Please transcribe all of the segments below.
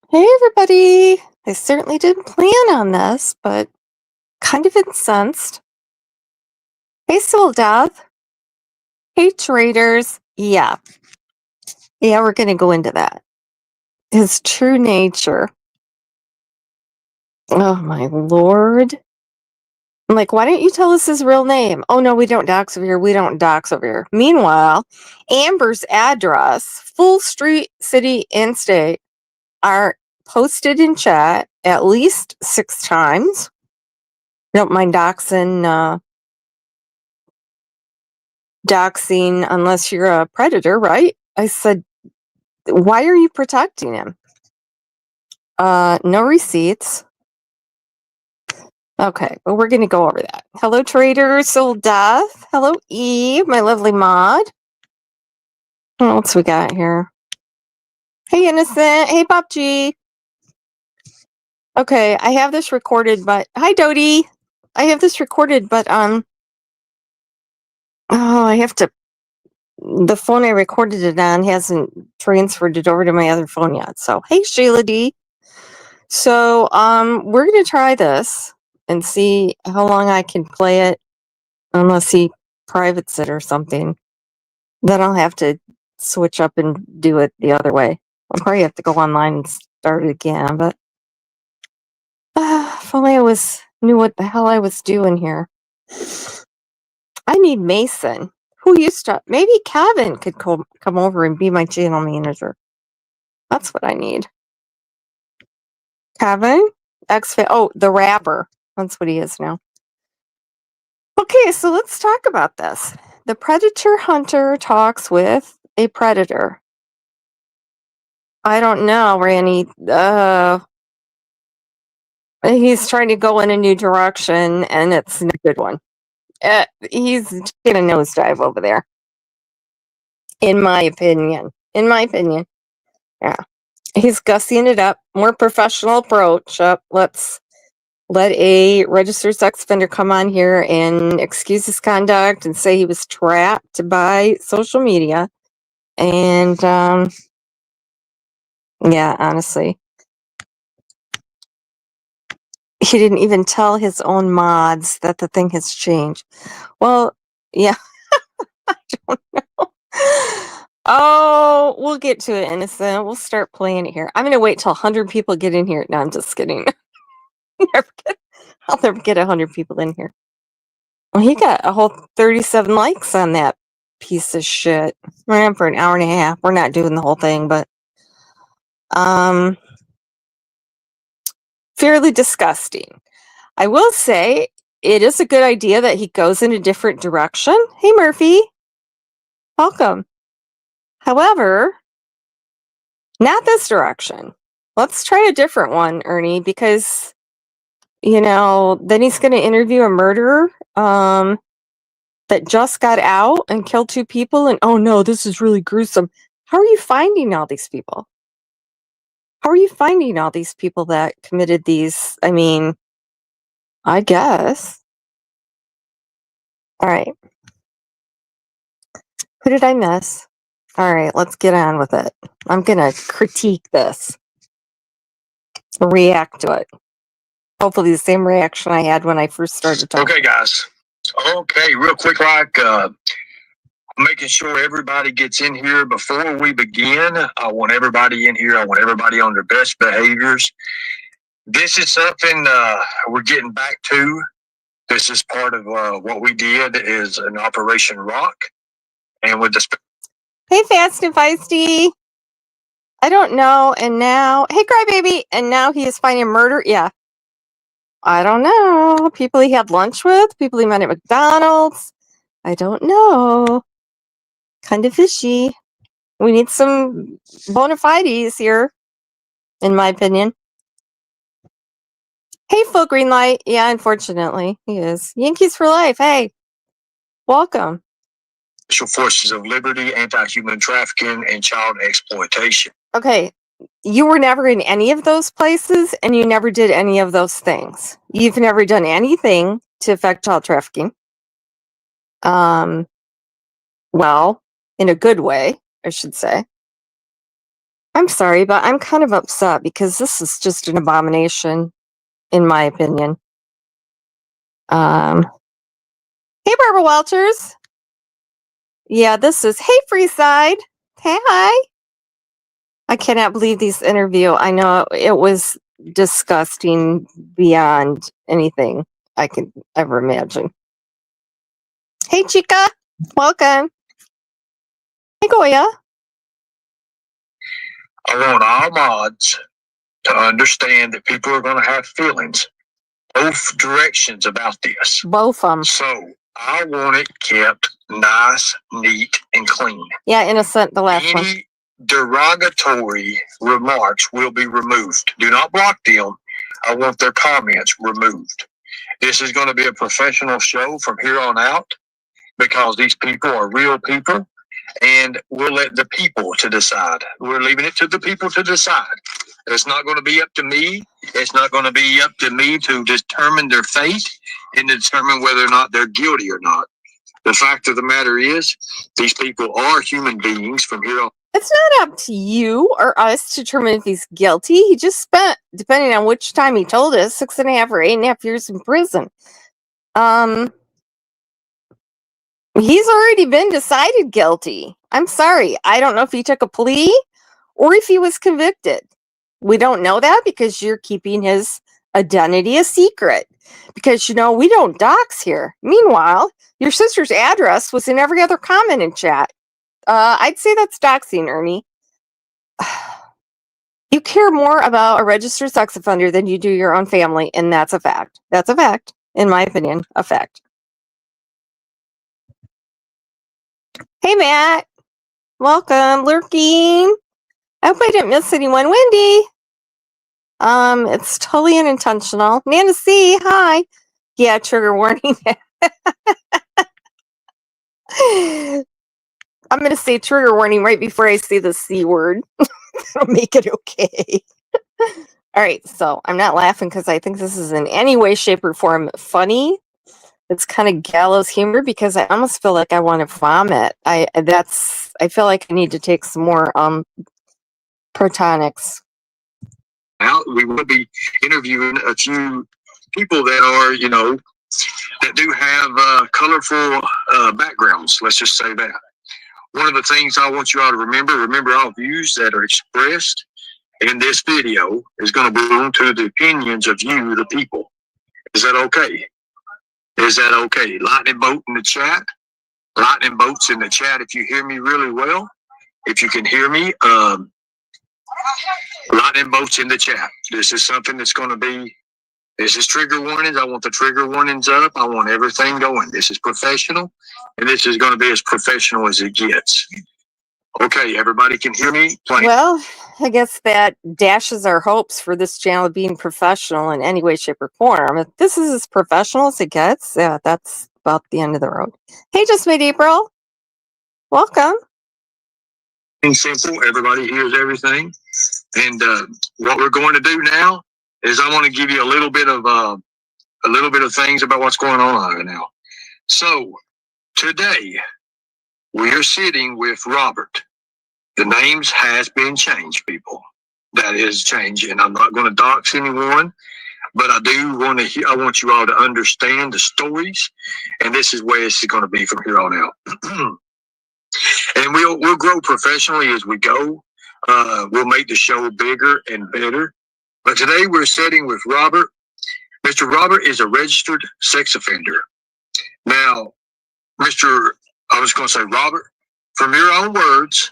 Hey, everybody. I certainly didn't plan on this, but kind of incensed. Hey, Soul Death. Hey, traders. Yeah. Yeah, we're going to go into that. His true nature. Oh, my Lord. I'm like, why don't you tell us his real name? Oh, no, we don't dox over here. We don't dox over here. Meanwhile, Amber's address, full street, city, and state are posted in chat at least 6 times. Don't mind doxing unless you're a predator, right? I said, why are you protecting him? No receipts. Okay, well, we're going to go over that. Hello, Trader Soul Death. Hello, Eve, my lovely mod. What else we got here? Hey, Innocent. Hey, Pop G. Okay, I have this recorded, but hi, Dodie. I have this recorded, but I have to. The phone I recorded it on hasn't transferred it over to my other phone yet. So, hey, Sheila D. So, we're going to try this and see how long I can play it, unless he privates it or something. Then I'll have to switch up and do it the other way. I'll probably have to go online and start it again, but if only I knew what the hell I was doing here. I need Mason. Who used to? Maybe Kevin could come over and be my channel manager. That's what I need. Kevin? The rapper. That's what he is now. Okay, so let's talk about this. The predator hunter talks with a predator. I don't know, Randy. He's trying to go in a new direction, and it's a good one. He's taking a nosedive over there, in my opinion. Yeah. He's gussying it up. More professional approach. Let's let a registered sex offender come on here and excuse his conduct and say he was trapped by social media. And, yeah, honestly, he didn't even tell his own mods that the thing has changed. Well, yeah, I don't know. Oh, we'll get to it, Innocent. We'll start playing it here. I'm going to wait till 100 people get in here. No, I'm just kidding. I'll never get 100 people in here. Well, he got a whole 37 likes on that piece of shit. We're in for an hour and a half. We're not doing the whole thing, but fairly disgusting. I will say it is a good idea that he goes in a different direction. Hey, Murphy. Welcome. However, not this direction. Let's try a different one, Ernie, because, then he's going to interview a murderer that just got out and killed 2 people. And, oh, no, this is really gruesome. How are you finding all these people? How are you finding all these people that committed these? I mean, I guess. All right. Who did I miss? All right, let's get on with it. I'm going to critique this, react to it. Hopefully the same reaction I had when I first started talking. Okay, guys. Okay, real quick, making sure everybody gets in here before we begin. I want everybody in here. I want everybody on their best behaviors. This is something we're getting back to. This is part of what we did is an Operation Rock. And with the... Hey, Fast and Feisty. I don't know. And now, hey, Crybaby. And now he is finding murder. Yeah. I don't know. People he had lunch with, people he met at McDonald's. I don't know. Kind of fishy. We need some bona fides here, in my opinion. Hey, full green light. Yeah, unfortunately, he is. Yankees for life. Hey, welcome. Special Forces of Liberty, anti-human trafficking, and child exploitation. Okay, you were never in any of those places, and you never did any of those things. You've never done anything to affect child trafficking. Well, in a good way, I should say. I'm sorry, but I'm kind of upset because this is just an abomination, in my opinion. Hey, Barbara Walters. Yeah, this is, hey, Freeside. Hey, hi. I cannot believe this interview. I know it was disgusting beyond anything I could ever imagine. Hey, Chica. Welcome. Hey, Goya. I want all mods to understand that people are going to have feelings, both directions about this. Both of them. So I want it kept nice, neat, and clean. Yeah, innocent, the last one. Any derogatory remarks will be removed. Do not block them. I want their comments removed. This is going to be a professional show from here on out because these people are real people, and we'll let the people to decide. We're leaving it to the people to decide. It's not going to be up to me. It's not going to be up to me to determine their fate and determine whether or not they're guilty or not. The fact of the matter is, these people are human beings from here on. It's not up to you or us to determine if he's guilty. He just spent, depending on which time he told us, 6.5 or 8.5 years in prison. He's already been decided guilty. I'm sorry. I don't know if he took a plea or if he was convicted. We don't know that because you're keeping his identity a secret. Because, we don't dox here. Meanwhile, your sister's address was in every other comment in chat. I'd say that's doxing, Ernie. You care more about a registered sex offender than you do your own family, and that's a fact. That's a fact, in my opinion, a fact. Hey, Matt. Welcome, lurking. I hope I didn't miss anyone. Wendy. It's totally unintentional. Nana C, hi. Yeah, trigger warning. I'm going to say trigger warning right before I say the C word. That'll make it okay. All right, so I'm not laughing because I think this is in any way, shape, or form funny. It's kind of gallows humor because I almost feel like I want to vomit. I feel like I need to take some more protonics. Now we will be interviewing a few people that are, that do have colorful backgrounds. Let's just say that. One of the things I want you all to remember all views that are expressed in this video is going to belong to the opinions of you, the people. Is that okay? Is that okay? Lightning bolt in the chat. Lightning bolts in the chat if you hear me really well. If you can hear me, lightning bolts in the chat. This is something that's going to be, this is trigger warnings. I want the trigger warnings up. I want everything going. This is professional, and this is going to be as professional as it gets. Okay, everybody can hear me? Well, I guess that dashes our hopes for this channel being professional in any way, shape, or form. If this is as professional as it gets, yeah, that's about the end of the road. Hey, just made April. Welcome. Simple. Everybody hears everything. And what we're going to do now is I want to give you a little bit of things about what's going on right now. So today we are sitting with Robert. The names has been changed, people. That is changed, and I'm not going to dox anyone, but I do want to. I want you all to understand the stories, and this is where it's going to be from here on out. And we'll grow professionally as we go. We'll make the show bigger and better. But today we're sitting with Robert. Mr. Robert is a registered sex offender. Now, I was going to say, Robert, from your own words,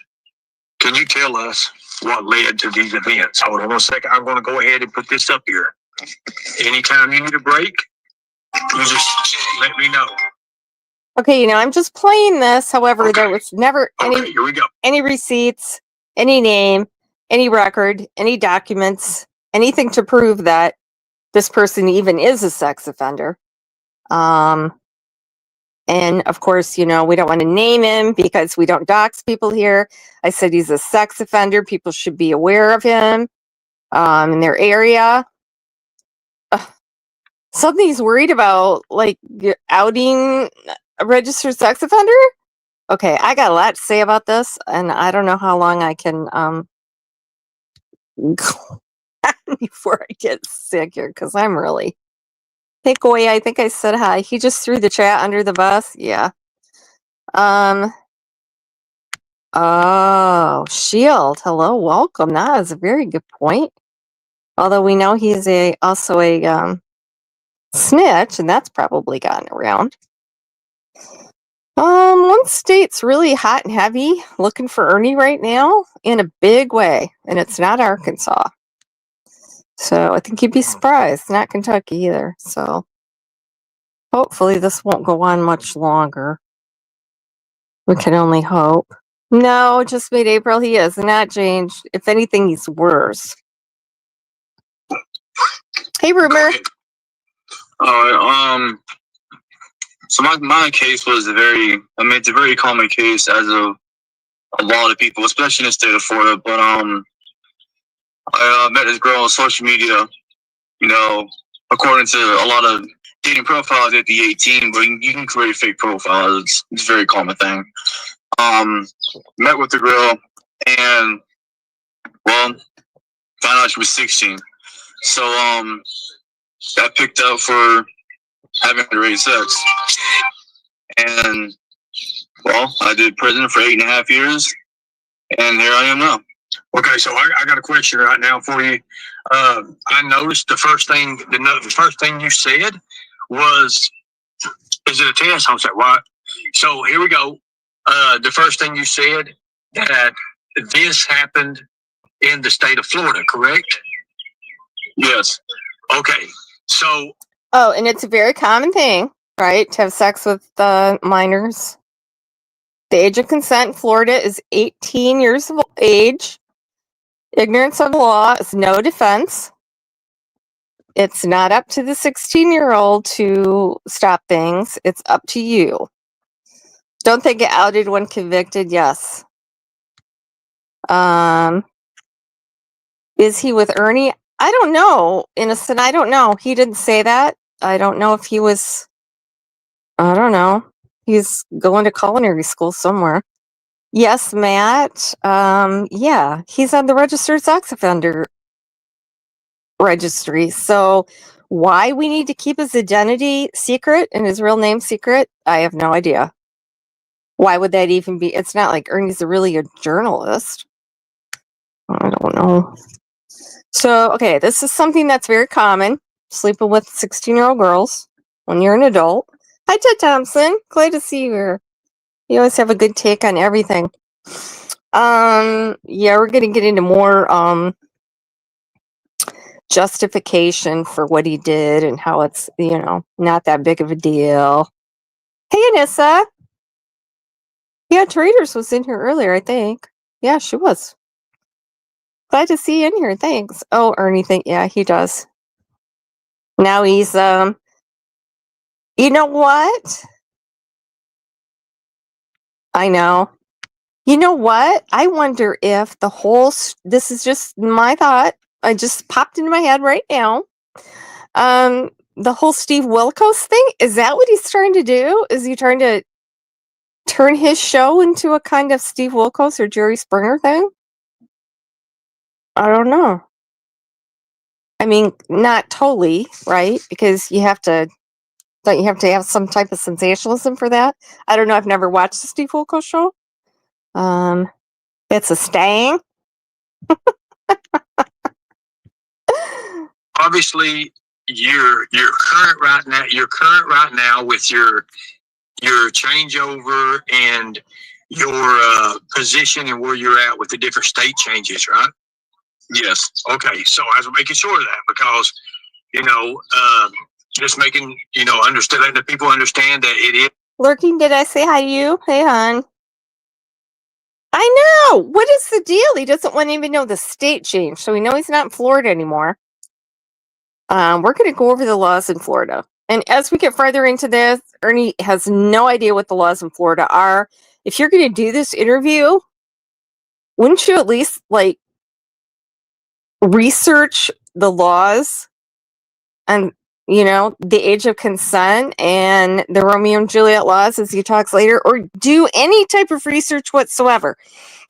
can you tell us what led to these events? Hold on 1 second. I'm going to go ahead and put this up here. Anytime you need a break, you just let me know. Okay, I'm just playing this. However, there was never here we go. any receipts, any name, any record, any documents, anything to prove that this person even is a sex offender. And of course, we don't want to name him because we don't dox people here. I said he's a sex offender. People should be aware of him in their area. Something he's worried about, like outing a registered sex offender? Okay, I got a lot to say about this, and I don't know how long I can before I get sick here, because I'm really. Hey, Goy, I think I said hi. He just threw the chat under the bus. Yeah. Oh, Shield. Hello, welcome. That is a very good point. Although we know he's also a snitch, and that's probably gotten around. One state's really hot and heavy, looking for Ernie right now in a big way, and it's not Arkansas. So I think you'd be surprised. Not Kentucky either. So hopefully this won't go on much longer. We can only hope. No, just mid-April. He has not changed. If anything, he's worse. Hey, Rumor. So my case was it's a very common case as of a lot of people, especially in the state of Florida. But I met this girl on social media. You know, according to a lot of dating profiles, you have to be 18, but you can create fake profiles. It's a very common thing. Met with the girl and found out she was 16. So got picked up for having underage sex. And I did prison for 8.5 years, and here I am now. Okay, so I got a question right now for you. I noticed the first thing you said was, "Is it a test?" I was like, "What?" So here we go. The first thing you said that this happened in the state of Florida, correct? Yes. Okay, so. Oh, and it's a very common thing, right, to have sex with minors. The age of consent in Florida is 18 years of age. Ignorance of the law is no defense. It's not up to the 16-year-old to stop things. It's up to you. Don't they get outed when convicted? Yes. Is he with Ernie? I don't know. Innocent, I don't know. He didn't say that. I don't know if he was. I don't know. He's going to culinary school somewhere. Yes, Matt. Yeah, he's on the registered sex offender registry. So why we need to keep his identity secret and his real name secret, I have no idea. Why would that even be? It's not like Ernie's really a journalist. I don't know. So, okay, this is something that's very common, sleeping with 16-year-old girls when you're an adult. Hi, Ted Thompson. Glad to see you here. You always have a good take on everything. Yeah, we're going to get into more justification for what he did and how it's, not that big of a deal. Hey, Anissa. Yeah, Traders was in here earlier, I think. Yeah, she was. Glad to see you in here. Thanks. Oh, Ernie, yeah, he does. Now he's, you know what? I know. You know what? I wonder if this is just my thought. I just popped into my head right now. The whole Steve Wilkos thing, is that what he's trying to do? Is he trying to turn his show into a kind of Steve Wilkos or Jerry Springer thing? I don't know. I mean, not totally, right? Because don't you have to have some type of sensationalism for that? I don't know. I've never watched the Steve Wilkos show. It's a stang. Obviously, you're current right now with your changeover and your position and where you're at with the different state changes, right? Yes. Okay, so I was making sure of that because just making understand, letting the people understand that it is. Lurking, did I say hi to you? Hey, hon. I know. What is the deal? He doesn't want to even know the state change, so we know he's not in Florida anymore. We're going to go over the laws in Florida. And as we get further into this, Ernie has no idea what the laws in Florida are. If you're going to do this interview, wouldn't you at least research the laws and the age of consent and the Romeo and Juliet laws as he talks later, or do any type of research whatsoever.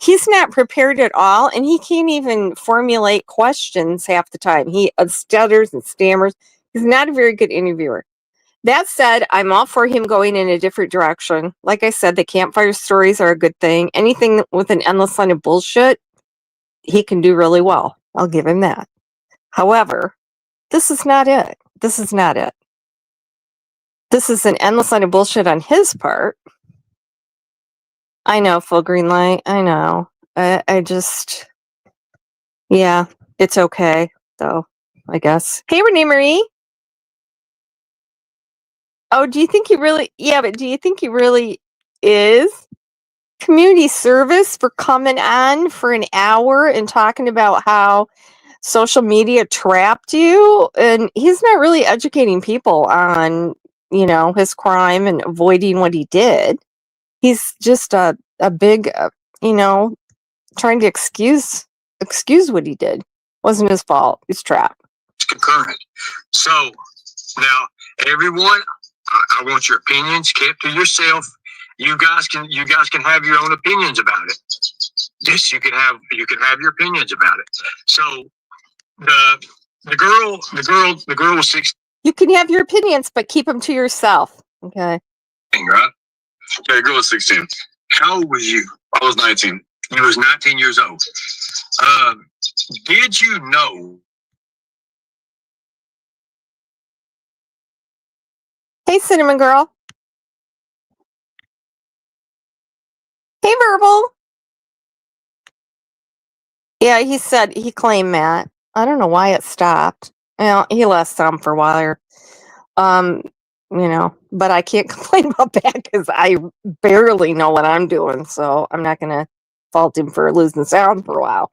He's not prepared at all, and he can't even formulate questions half the time. He stutters and stammers. He's not a very good interviewer. That said, I'm all for him going in a different direction. Like I said, the campfire stories are a good thing. Anything with an endless line of bullshit, he can do really well. I'll give him that. However, this is not it. This is not it. This is an endless line of bullshit on his part. I know, full green light. I know. I just, yeah, it's okay, though, I guess. Hey, Renee Marie. Oh, do you think he really, but do you think he really is? Community service for coming on for an hour and talking about how social media trapped you, and he's not really educating people on his crime and avoiding what he did. He's just a big trying to excuse what he did. Wasn't his fault. He's trapped. It's concurrent. So now, everyone, I want your opinions kept to yourself. You guys can have your own opinions about it. Yes, you can have your opinions about it. So the girl was 16. You can have your opinions, but keep them to yourself. Okay. Right? Okay, the girl was 16. How old was you? I was 19. You was 19 years old. Did you know? Hey, Cinnamon Girl. Hey, Verbal. Yeah, he claimed Matt. I don't know why it stopped. Well, he left some for a while. But I can't complain about that because I barely know what I'm doing, so I'm not gonna fault him for losing sound for a while.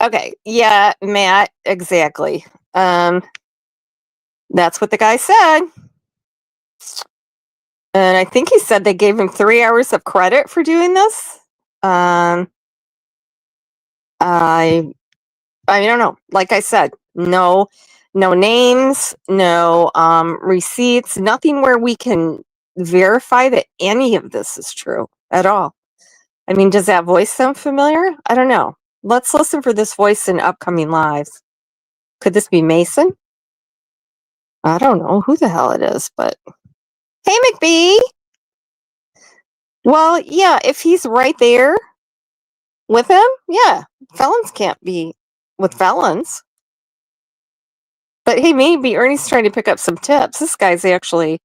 Okay, yeah, Matt, exactly. That's what the guy said. And I think he said they gave him 3 hours of credit for doing this. I don't know. Like I said, no names, no receipts, nothing where we can verify that any of this is true at all. I mean, does that voice sound familiar? I don't know. Let's listen for this voice in upcoming lives. Could this be Mason? I don't know who the hell it is, but hey, McBee. Well, yeah, if he's right there with him, yeah, felons can't be with felons. But hey, maybe Ernie's trying to pick up some tips. This guy's actually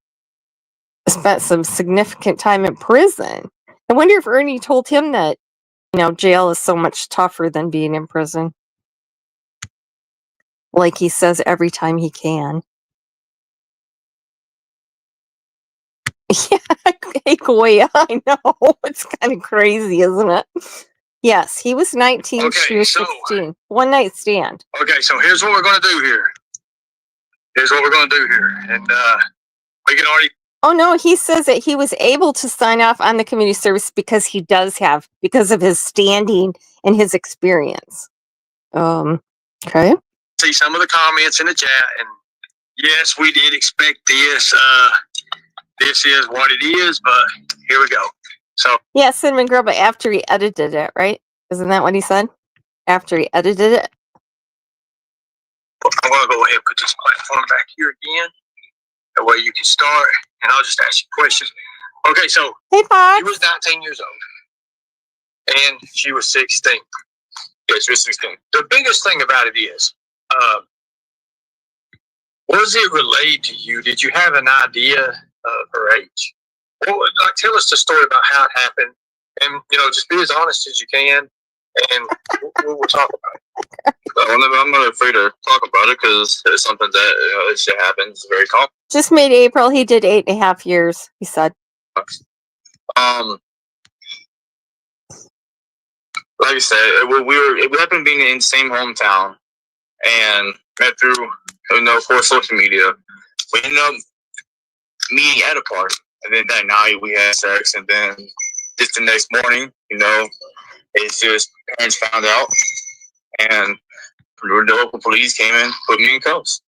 spent some significant time in prison. I wonder if Ernie told him that, jail is so much tougher than being in prison. Like he says every time he can. Yeah, hey, Goya, I know. It's kind of crazy, isn't it? Yes, he was 19, Okay, she was 16. One night stand. Okay, so here's what we're going to do here. And we can already... Oh, no, he says that he was able to sign off on the community service because of his standing and his experience. Okay. See some of the comments in the chat, and yes, we did expect this. This is what it is, but here we go. So yeah, Cinnamon Girl, but after he edited it, right? Isn't that what he said? After he edited it? I'm going to go ahead and put this platform back here again. That way you can start, and I'll just ask you questions. Okay, so hey, Fox. He was 19 years old, and she was 16. Yeah, she was 16. The biggest thing about it is, was it relayed to you? Did you have an idea of her age? Well, tell us the story about how it happened, and just be as honest as you can, and we'll talk about it. I'm not afraid to talk about it because it's something that it shit happens. It's very common. Just mid-April, he did 8.5 years. He said. Like I said, we happened being in the same hometown and met through for social media. We ended up meeting at a park, and then that night we had sex, and then just the next morning, it's just parents found out, and the local police came in, put me in cuffs.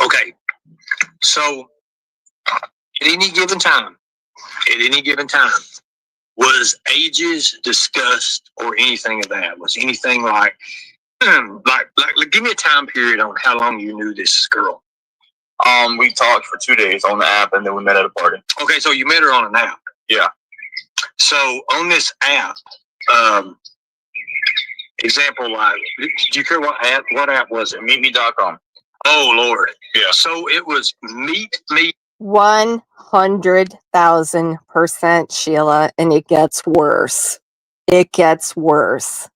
Okay, so at any given time, was ages discussed or anything of that? Was anything like, give me a time period on how long you knew this girl? We talked for 2 days on the app, and then we met at a party. Okay, so you met her on an app. Yeah. So on this app, example, like, do you care what app? What app was it? MeetMe.com. Oh Lord. Yeah. So it was Meet Me. 100,000%, Sheila, and it gets worse. It gets worse.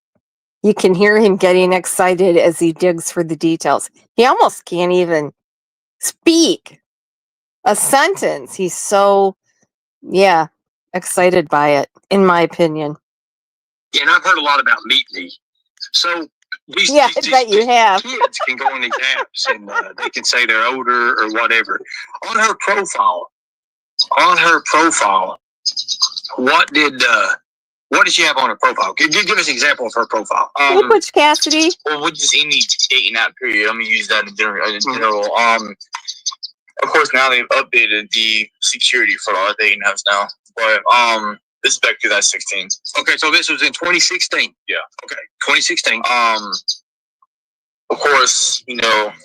You can hear him getting excited as he digs for the details. He almost can't even speak a sentence. He's so, excited by it, in my opinion. And I've heard a lot about Meet Me. So these I bet you have. kids can go on these apps and they can say they're older or whatever. On her profile, what did she have on her profile? Give us an example of her profile. Hey, Butch Cassidy. Well, with just any dating app period, I'm gonna use that in general. Of course, now they've updated the security for all dating apps now, but this is back to 2016. Okay, so this was in 2016. Yeah. Okay, 2016. Of course,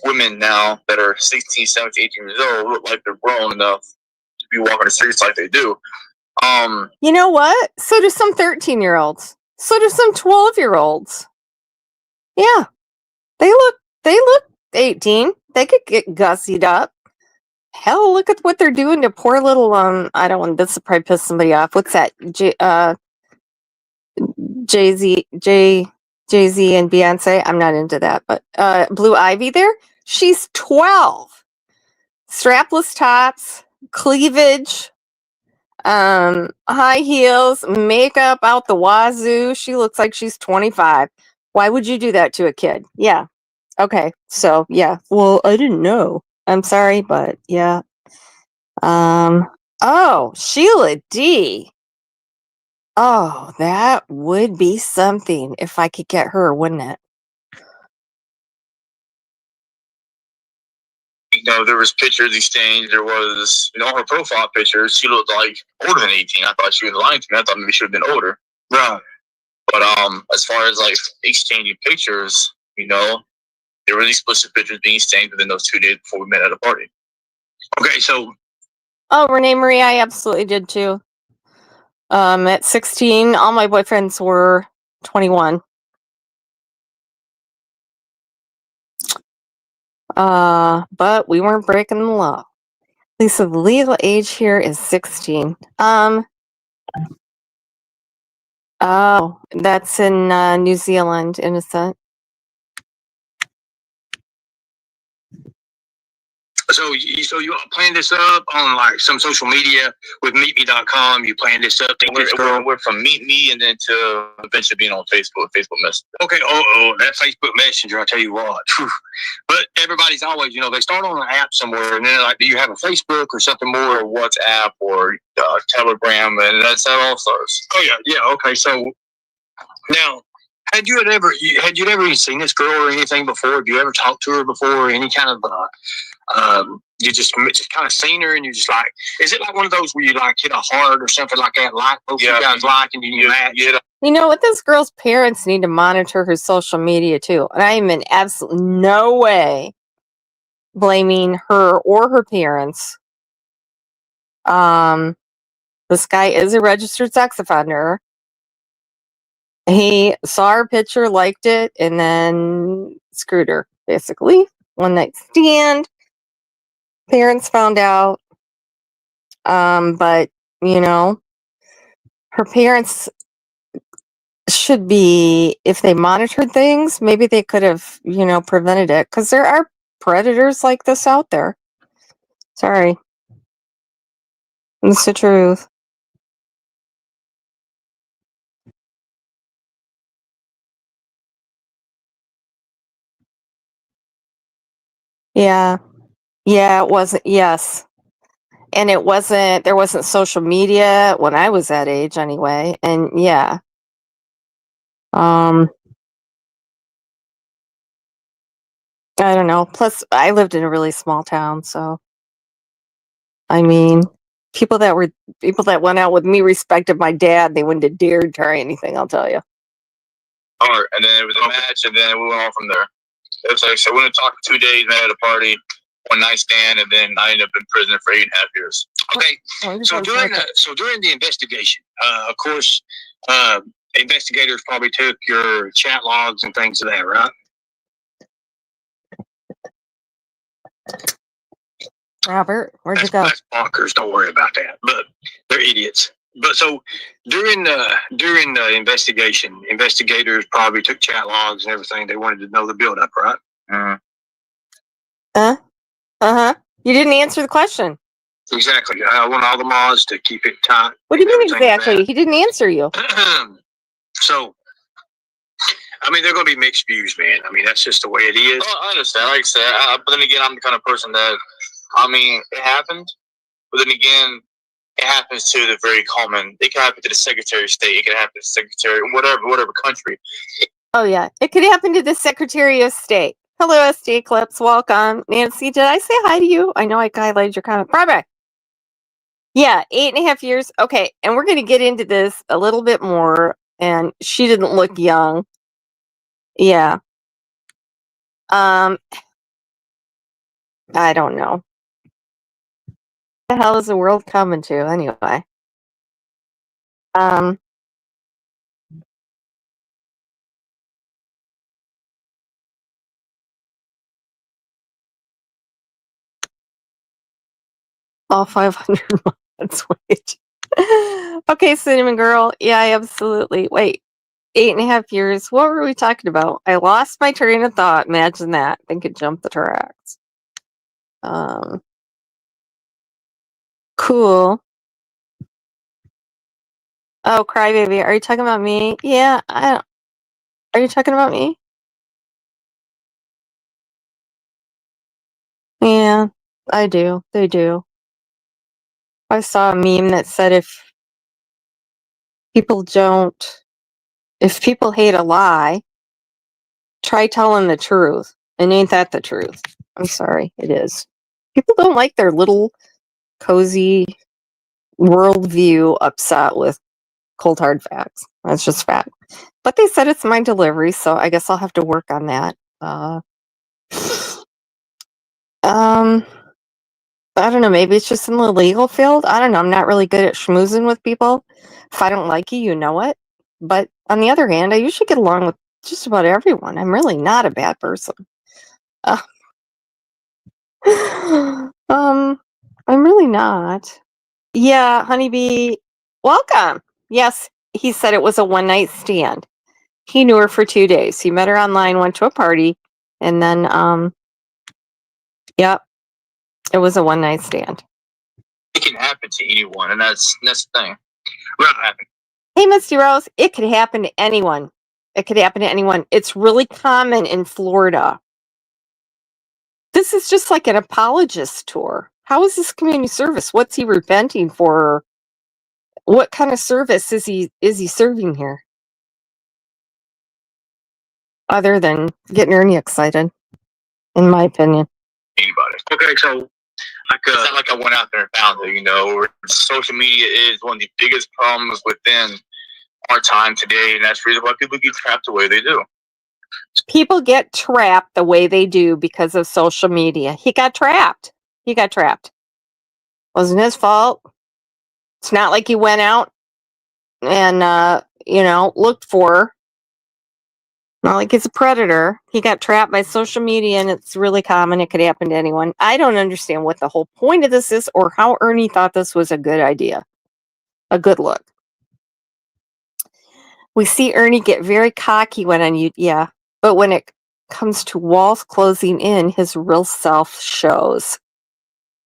women now that are 16, 17, 18 years old look like they're grown enough to be walking the streets like they do. You know what? So do some 13-year-olds. So do some 12-year-olds. Yeah. They look 18. They could get gussied up. Hell, look at what they're doing to poor little I don't want this to probably piss somebody off. What's that? Jay-Z and Beyonce. I'm not into that, but Blue Ivy there. She's 12. Strapless tops, cleavage, high heels, makeup out the wazoo. She looks like she's 25. Why would you do that to a kid? Yeah. Okay. So yeah. Well, I didn't know. I'm sorry, but yeah. Oh, Sheila D. Oh, that would be something if I could get her, wouldn't it? There was pictures exchanged. There was, her profile pictures. She looked like older than 18. I thought she was lying to me. I thought maybe she would have been older. Right. But as far as like exchanging pictures, there were explicit pictures being exchanged within those 2 days before we met at a party. Okay, so. Oh, Renee Marie, I absolutely did too. At 16, all my boyfriends were 21. But we weren't breaking the law. Lisa, the legal age here is 16. Oh, that's in New Zealand, innocent. So you plan this up on like some social media with MeetMe.com. You plan this up. We're from Meet Me and then to eventually being on Facebook Messenger. Okay. Oh, that Facebook Messenger. I tell you what. But everybody's always, they start on an app somewhere, and then they're like, do you have a Facebook or something more, or WhatsApp or Telegram, and that's how it all starts. Oh yeah. Okay. So now, had you ever seen this girl or anything before? Have you ever talked to her before? Or any kind of you just kind of seen her and you're just like, is it like one of those where you like hit a heart or something like that, like both you guys like, and you match? You know what? This girl's parents need to monitor her social media too. And I am in absolutely no way blaming her or her parents. This guy is a registered sex offender. He saw her picture, liked it, and then screwed her, basically. One night stand. Parents found out. But, her parents should be, if they monitored things, maybe they could have, prevented it. Because there are predators like this out there. Sorry. It's the truth. Yeah. Yeah, it wasn't. Yes. And there wasn't social media when I was that age anyway. And yeah. I don't know. Plus, I lived in a really small town, so I mean, people that went out with me respected my dad. They wouldn't have dared try anything. I'll tell you. Art, and then it was a match, and then we went on from there. It was like, so we went to talk for 2 days, met at a party, one night stand, and then I ended up in prison for 8.5 years. Okay, so during the investigation, of course, investigators probably took your chat logs and things of that, right? Robert, where'd you go? That's bonkers. Don't worry about that. But they're idiots. But so during the investigation, investigators probably took chat logs and everything. They wanted to know the buildup, right? You didn't answer the question. Exactly. I want all the mods to keep it tight. What do you mean exactly? He didn't answer you. So, I mean, they're going to be mixed views, man. I mean, that's just the way it is. Oh, I understand. Like I said, but then again, I'm the kind of person that, I mean, it happened. But then again, it happens to the very common. It can happen to the Secretary of State. It can happen to the Secretary, whatever country. Oh yeah, it could happen to the Secretary of State. Hello, SD Eclipse. Welcome, Nancy. Did I say hi to you? I know I highlighted your comment. Bye. Yeah, 8.5 years. Okay, and we're going to get into this a little bit more. And she didn't look young. Yeah. I don't know. What the hell is the world coming to anyway? All 500 months. Wait. Okay, Cinnamon Girl. Yeah, absolutely. Wait, 8.5 years. What were we talking about? I lost my train of thought. Imagine that. I think it jumped the tracks. Cool. Oh, Crybaby. Are you talking about me? Yeah, Are you talking about me? Yeah, I do. They do. I saw a meme that said if people hate a lie, try telling the truth. And ain't that the truth? I'm sorry, it is. People don't like their little cozy worldview upset with cold hard facts. That's just fact. But they said it's my delivery, so I guess I'll have to work on that. I don't know, maybe it's just in the legal field. I don't know. I'm not really good at schmoozing with people. If I don't like you, you know it. But on the other hand, I usually get along with just about everyone. I'm really not a bad person. I'm really not. Yeah, Honeybee, welcome. Yes, he said it was a one night stand. He knew her for 2 days. He met her online, went to a party, and then yep, it was a one night stand. It can happen to anyone, and that's the thing. Right. Hey, Misty Rose, it could happen to anyone. It could happen to anyone. It's really common in Florida. This is just like an apologist tour. How is this community service? What's he repenting for? What kind of service is he serving here? Other than getting Ernie excited, in my opinion. Anybody. Okay, so it's not like I went out there and found it, social media is one of the biggest problems within our time today, and that's the reason why people get trapped the way they do. People get trapped the way they do because of social media. He got trapped. Wasn't his fault. It's not like he went out and looked for her. Not like he's a predator. He got trapped by social media, and it's really common. It could happen to anyone. I don't understand what the whole point of this is or how Ernie thought this was a good idea. A good look. We see Ernie get very cocky when on you, yeah. But when it comes to walls closing in, his real self shows.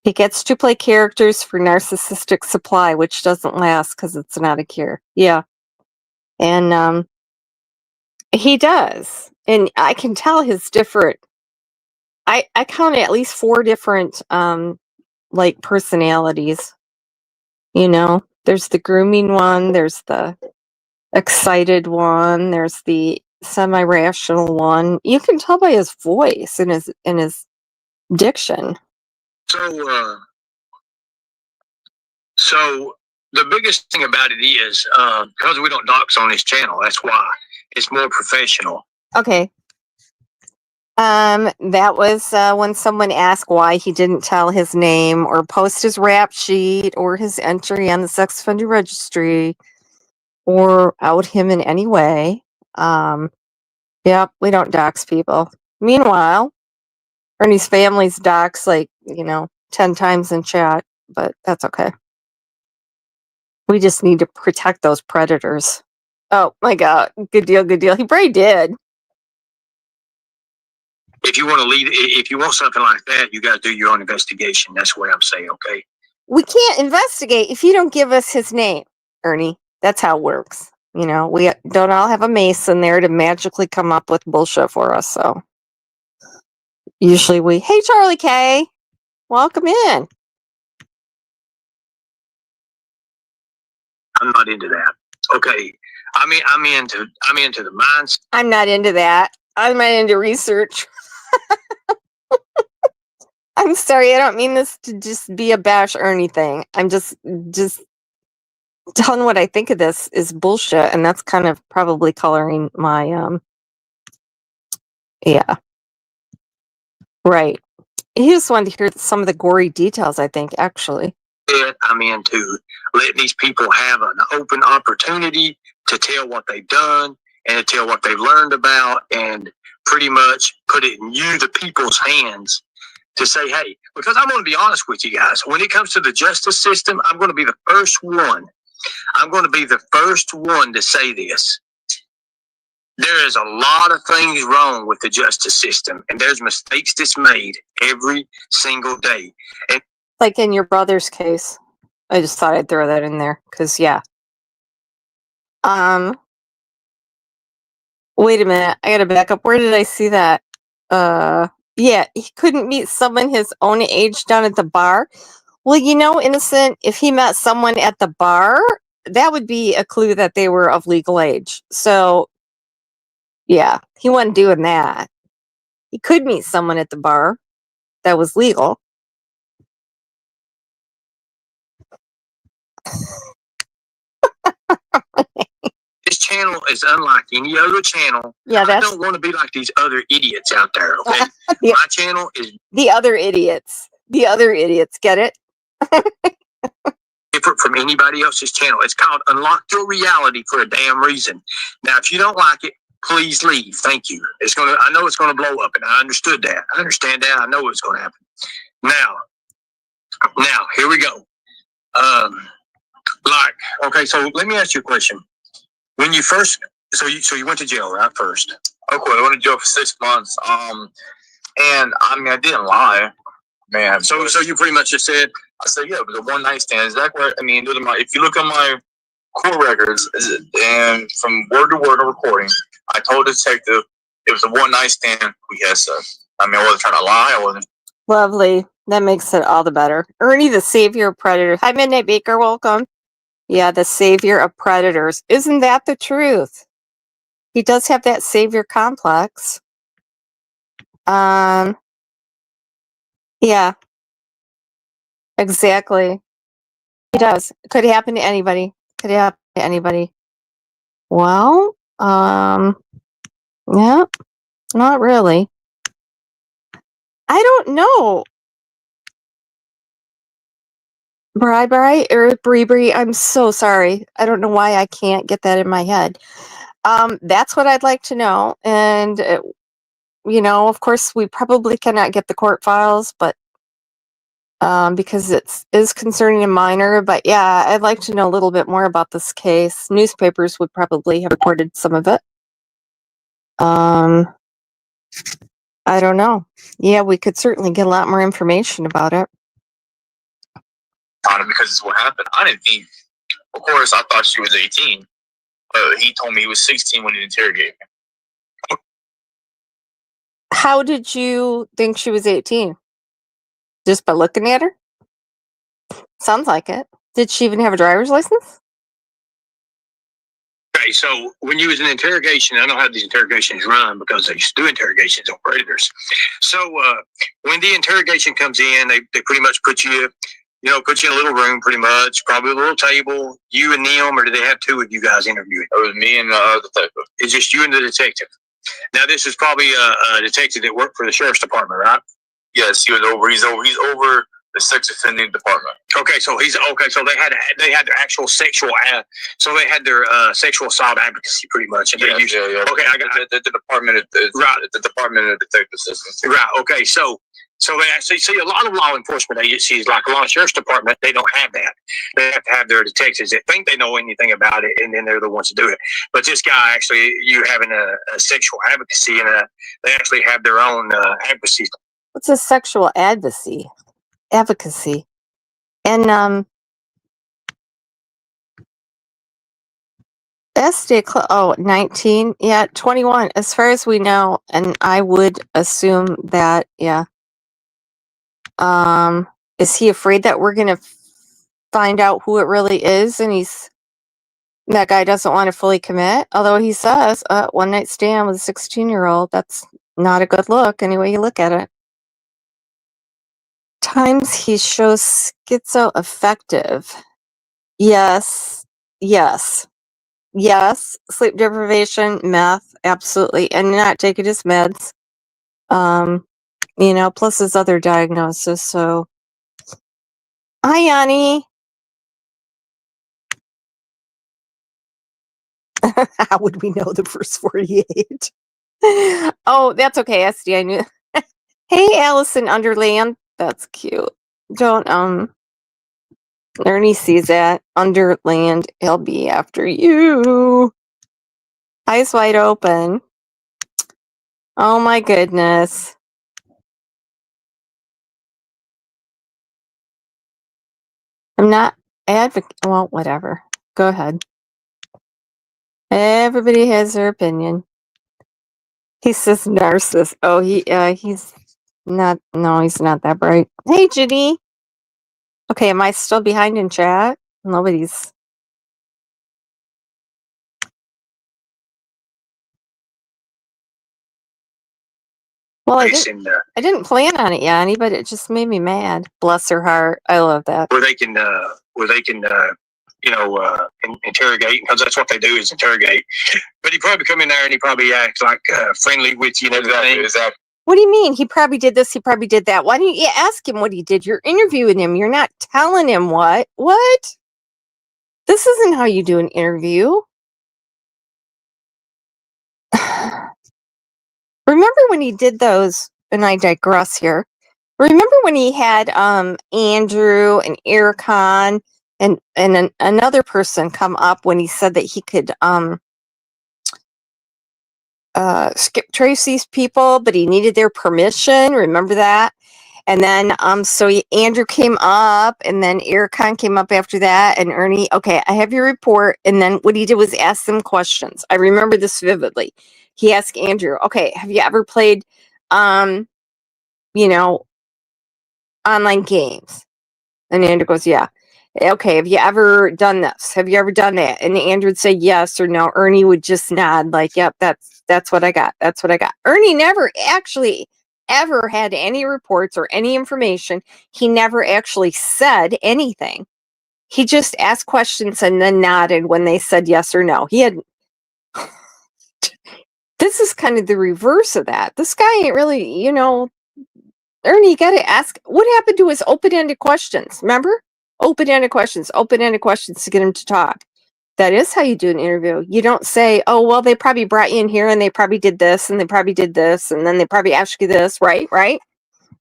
He gets to play characters for narcissistic supply, which doesn't last because it's not a cure. Yeah. And he does. And I can tell his different. I counted at least 4 different personalities. There's the grooming one, there's the excited one, there's the semi-rational one. You can tell by his voice and his diction. So the biggest thing about it is because we don't dox on this channel. That's why it's more professional. Okay. That was when someone asked why he didn't tell his name or post his rap sheet or his entry on the sex offender registry or out him in any way. Yep, we don't dox people. Meanwhile, Ernie's family's dox 10 times in chat, but that's okay. We just need to protect those predators. Oh my God, good deal, good deal. He probably did. If you want to lead, if you want something like that, you got to do your own investigation. That's what I'm saying, okay? We can't investigate if you don't give us his name, Ernie. That's how it works. We don't all have a mason there to magically come up with bullshit for us. So usually hey, Charlie K, welcome in. I'm not into that. Okay, I'm into the minds. I'm not into that. I'm not into research. I'm sorry, I don't mean this to just be a bash Ernie thing. I'm just telling what I think of this is bullshit, and that's kind of probably coloring my yeah. Right. He just wanted to hear some of the gory details, I think, actually. I'm into letting these people have an open opportunity to tell what they've done and to tell what they've learned about and pretty much put it in the people's hands to say, hey, because I'm going to be honest with you guys, when it comes to the justice system, I'm going to be the first one. I'm going to be the first one to say this. There is a lot of things wrong with the justice system, and there's mistakes that's made every single day. And like in your brother's case, I just thought I'd throw that in there because, yeah. Wait a minute, I gotta back up. Where did I see that? Yeah, he couldn't meet someone his own age down at the bar. Well, Innocent, if he met someone at the bar, that would be a clue that they were of legal age. So, yeah, he wasn't doing that. He could meet someone at the bar that was legal. This channel is unlike any other channel. Yeah, I don't want to be like these other idiots out there, okay? Yeah. My channel is the other idiots. The other idiots, get it? different from anybody else's channel. It's called Unlock Your Reality for a damn reason. Now, if you don't like it, please leave. Thank you. I know it's gonna blow up, and I understood that. I understand that. I know it's gonna happen. Now, here we go. Okay, so let me ask you a question. When you first, so you went to jail, right? First. Okay, I went to jail for 6 months. And I mean, I didn't lie, man. So you pretty much just said, I said, yeah, it was a one night stand. Exactly. I mean, if you look at my court records and from word to word of recording, I told the detective it was a one night stand. We had sex. I mean, I wasn't trying to lie. I wasn't. Lovely. That makes it all the better. Ernie, the savior of predators. Hi, Midnight Baker. Welcome. Yeah, the savior of predators. Isn't that the truth? He does have that savior complex. Yeah. Exactly. He does. Could happen to anybody. Could happen to anybody. Well, yeah, not really. I don't know. Bri or Bree, I'm so sorry. I don't know why I can't get that in my head. That's what I'd like to know. And, of course, we probably cannot get the court files, but because it is concerning a minor. But yeah, I'd like to know a little bit more about this case. Newspapers would probably have reported some of it. I don't know. Yeah, we could certainly get a lot more information about it. On it because it's what happened. I didn't think. Of course, I thought she was 18, but he told me he was 16 when he interrogated me. How did you think she was 18? Just by looking at her? Sounds like it. Did she even have a driver's license? Okay, so when you was in interrogation, I know how these interrogations run because I used to do interrogations on predators. So when the interrogation comes in, they pretty much put you in a little room, pretty much, probably a little table, you and them, or do they have two of you guys interviewing? It was me and the detective. It's just you and the detective. Now, this is probably a detective that worked for the sheriff's department, right? Yes, he's over the sex offending department. Okay, so so they had their actual sexual, so they had their sexual assault advocacy, pretty much. And Yeah. Okay, I got the department of the Department of Detective Assistance. Right. Okay, so they actually see a lot of law enforcement agencies, like a lot of sheriff's department, they don't have that. They have to have their detectives that think they know anything about it, and then they're the ones to do it. But this guy, actually, you having a sexual advocacy, and they actually have their own advocacy. What's a sexual advocacy? And SD 19, yeah, 21 as far as we know, and I would assume that, yeah. Is he afraid that we're gonna find out who it really is, and that guy doesn't want to fully commit? Although he says one night stand with a 16-year-old, that's not a good look any way you look at it. Times he shows schizoaffective. Yes. Sleep deprivation, meth, absolutely, and not taking his meds. Plus his other diagnosis. So, hi, Yanni. How would we know the first 48? Oh, that's okay, SD. I knew. Hey, Allison Underland. That's cute. Don't Ernie sees that. Underland, he'll be after you. Eyes wide open. Oh my goodness. I'm not well, whatever. Go ahead. Everybody has their opinion. He says narcissist. Oh, he's not. No, he's not that bright. Hey, Ginny. Okay, am I still behind in chat? Nobody's. Well, I didn't plan on it, Yanni, but it just made me mad. Bless her heart. I love that. Where they can interrogate, because that's what they do, is interrogate. But he probably come in there and he probably acts like friendly with you and everything. Exactly. What do you mean? He probably did this, he probably did that. Why don't you ask him what he did? You're interviewing him. You're not telling him what. What? This isn't how you do an interview. Remember when he did those, and I digress here. Remember when he had Andrew and Ericon and another person come up when he said that he could skip trace these people, but he needed their permission. Remember that? And then Andrew came up, and then Ericon came up after that, and Ernie. Okay, I have your report. And then what he did was ask them questions. I remember this vividly. He asked Andrew, "Okay, have you ever played, online games?" And Andrew goes, "Yeah." "Okay, have you ever done this? Have you ever done that?" And Andrew would say yes or no. Ernie would just nod, like, "Yep, that's what I got. That's what I got." Ernie never actually ever had any reports or any information. He never actually said anything. He just asked questions and then nodded when they said yes or no. He had. This is kind of the reverse of that. This guy ain't really, Ernie, you got to ask, what happened to his open-ended questions? Remember? Open-ended questions to get him to talk. That is how you do an interview. You don't say, "Oh, well, they probably brought you in here and they probably did this and they probably did this and then they probably asked you this," right? Right?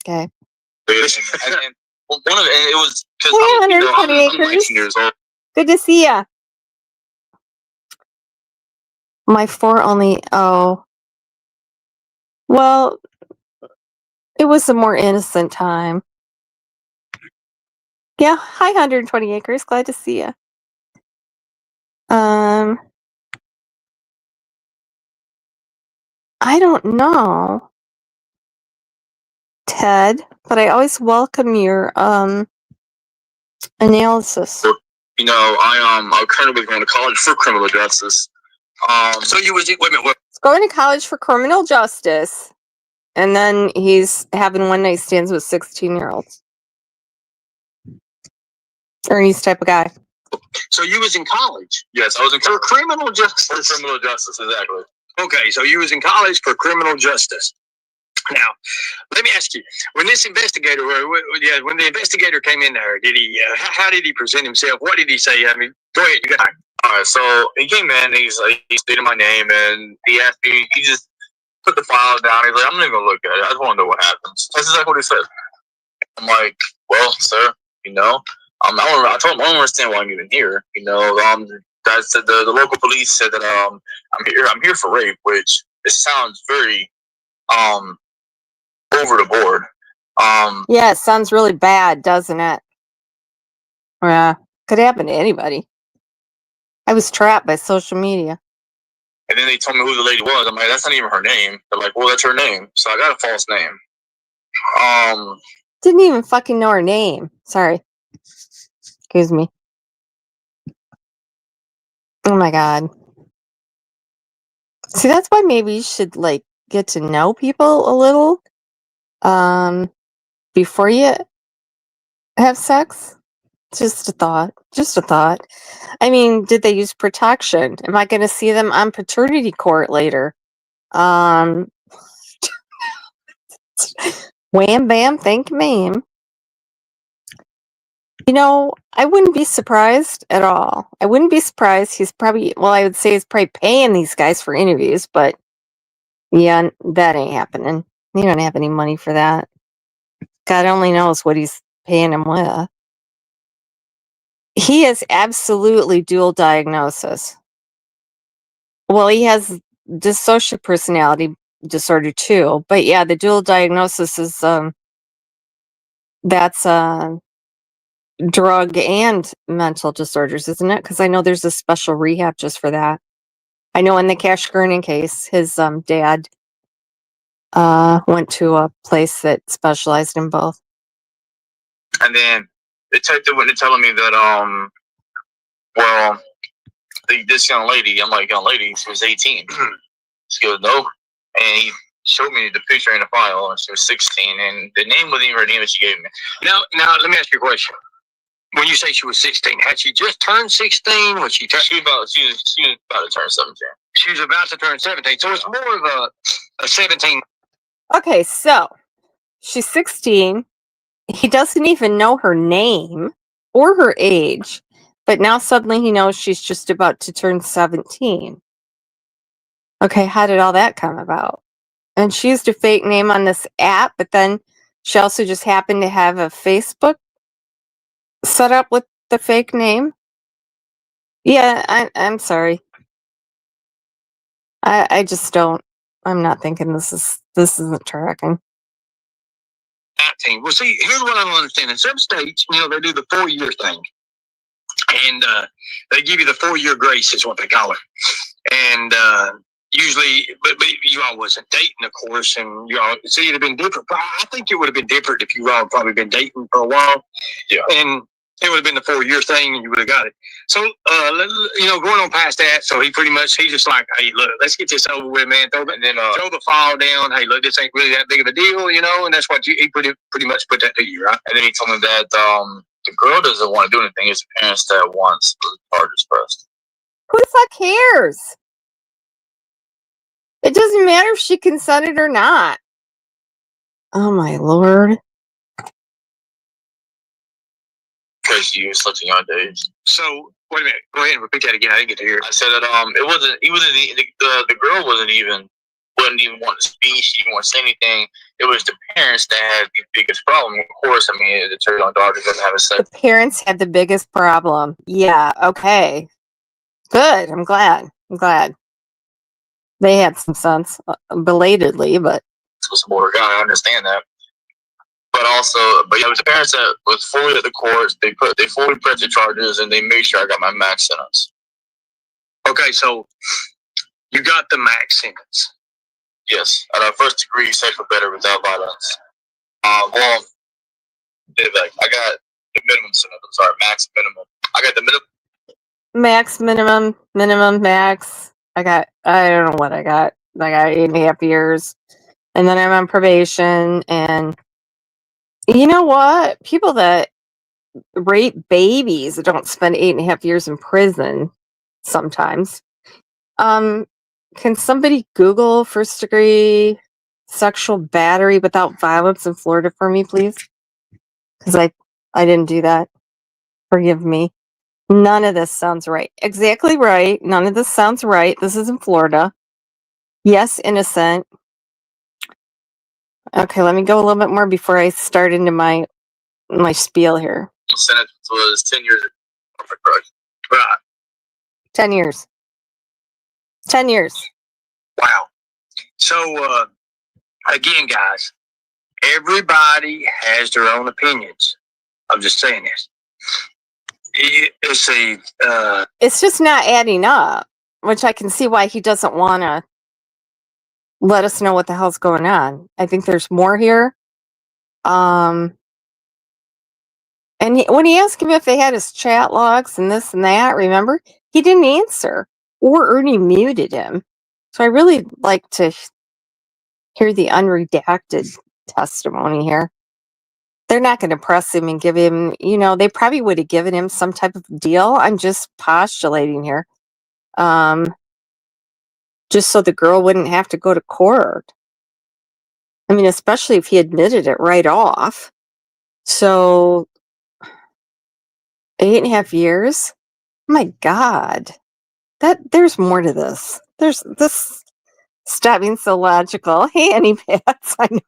Okay. It was because I'm 19 years old. Good to see ya. My 4 only. Oh. Well, it was a more innocent time. Yeah. Hi, 120 acres. Glad to see ya. I don't know, Ted, but I always welcome your analysis. I'm currently going to college for criminal justice. So you was wait a minute. He's going to college for criminal justice, and then he's having one night stands with 16-year-olds. Ernie's type of guy. So you was in college? Yes, I was in For criminal justice. For criminal justice, exactly. Okay, so you was in college for criminal justice. Now, let me ask you: when this investigator, when the investigator came in there, did he? How did he present himself? What did he say? I mean, go ahead. You got. All right, so he came in. He stated my name, and he asked me. He just put the file down. He's like, "I'm not even gonna look at it. I just want to know what happens." That's exactly what he said. I'm like, "Well, sir, I told him I don't understand why I'm even here. That said the local police said that I'm here for rape, which it sounds very over the board. Yeah, it sounds really bad, doesn't it? Yeah, could happen to anybody. I was trapped by social media. And then they told me who the lady was. I'm like, that's not even her name. They're like, well, that's her name. So I got a false name. Didn't even fucking know her name. Sorry. Excuse me. Oh my god. See, that's why maybe you should get to know people a little before you have sex. Just a thought. Just a thought. I mean, did they use protection? Am I going to see them on paternity court later? Wham bam, thank you, ma'am. I wouldn't be surprised at all. I wouldn't be surprised. I would say he's probably paying these guys for interviews, but yeah, that ain't happening. He don't have any money for that. God only knows what he's paying him with. He has absolutely dual diagnosis. Well, he has dissociative personality disorder too, but yeah, the dual diagnosis is that's drug and mental disorders, isn't it? Because I know there's a special rehab just for that. I know in the Cash Gurning case, his dad went to a place that specialized in both. And then the detective went to telling me that this young lady, I'm like, young lady, she was 18. She goes, no. And he showed me the picture in the file, and she was 16, and the name wasn't even her name that she gave me. Now, let me ask you a question. When you say she was 16, had she just turned 16? Was she? She was about to turn 17. She was about to turn 17, so it's more of a 17. Okay, so she's 16. He doesn't even know her name or her age, but now suddenly he knows she's just about to turn 17. Okay, how did all that come about? And she used a fake name on this app, but then she also just happened to have a Facebook set up with the fake name. Yeah, I'm sorry. I just don't. I'm not thinking this isn't tracking. 19. Well, see, here's what I don't understand. In some states, they do the 4-year thing, and they give you the 4-year grace, is what they call it. And usually, but you all wasn't dating, of course, and you all, so it'd have been different. I think it would have been different if you all probably been dating for a while. Yeah. And it would have been the 4-year thing, and you would have got it. So, going on past that, so he's just like, hey, look, let's get this over with, man. Throw the file down. Hey, look, this ain't really that big of a deal, and that's what he pretty much put that to you, right? And then he told me that the girl doesn't want to do anything. It's the parents that wants the charges pressed. Who the fuck cares? It doesn't matter if she consented or not. Oh my lord. Because you slept in your days. So wait a minute. Go ahead and repeat that again. I didn't get to hear it. I said that the girl wouldn't even want to speak. She didn't want to say anything. It was the parents that had the biggest problem. Of course, I mean, the young daughter doesn't have a sex. The parents had the biggest problem. Yeah. Okay. Good. I'm glad. They had some sense, belatedly, but It's a border guy. I understand that. But yeah, it was the parents that was fully at the courts. They fully pressed the charges, and they made sure I got my max sentence. Okay, so you got the max sentence. Yes, at our first degree, safe or better without violence. I got the minimum sentence. I'm sorry, max minimum. I got the minimum. max, minimum, max. I don't know what I got. I got 8.5 years. And then I'm on probation. And you know what? People that rape babies don't spend 8.5 years in prison sometimes. Can somebody Google first degree sexual battery without violence in Florida for me, please? Because I didn't do that. Forgive me. None of this sounds right. Exactly right. None of this sounds right. This is in Florida. Yes, innocent. Okay, let me go a little bit more before I start into my spiel here. Sentence was 10 years. Right. 10 years. 10 years. Wow. So, again, guys, everybody has their own opinions. I'm just saying this. It's just not adding up, which I can see why he doesn't want to let us know what the hell's going on. I think there's more here. And when he asked him if they had his chat logs and this and that, remember, he didn't answer, or Ernie muted him. So I really like to hear the unredacted testimony here. They're not going to press him and give him, they probably would have given him some type of deal. I'm just postulating here. Just so the girl wouldn't have to go to court. I mean, especially if he admitted it right off. So 8.5 years? My God. There's more to this. There's this. Stop being so logical. Hey, Annie Pats. I know.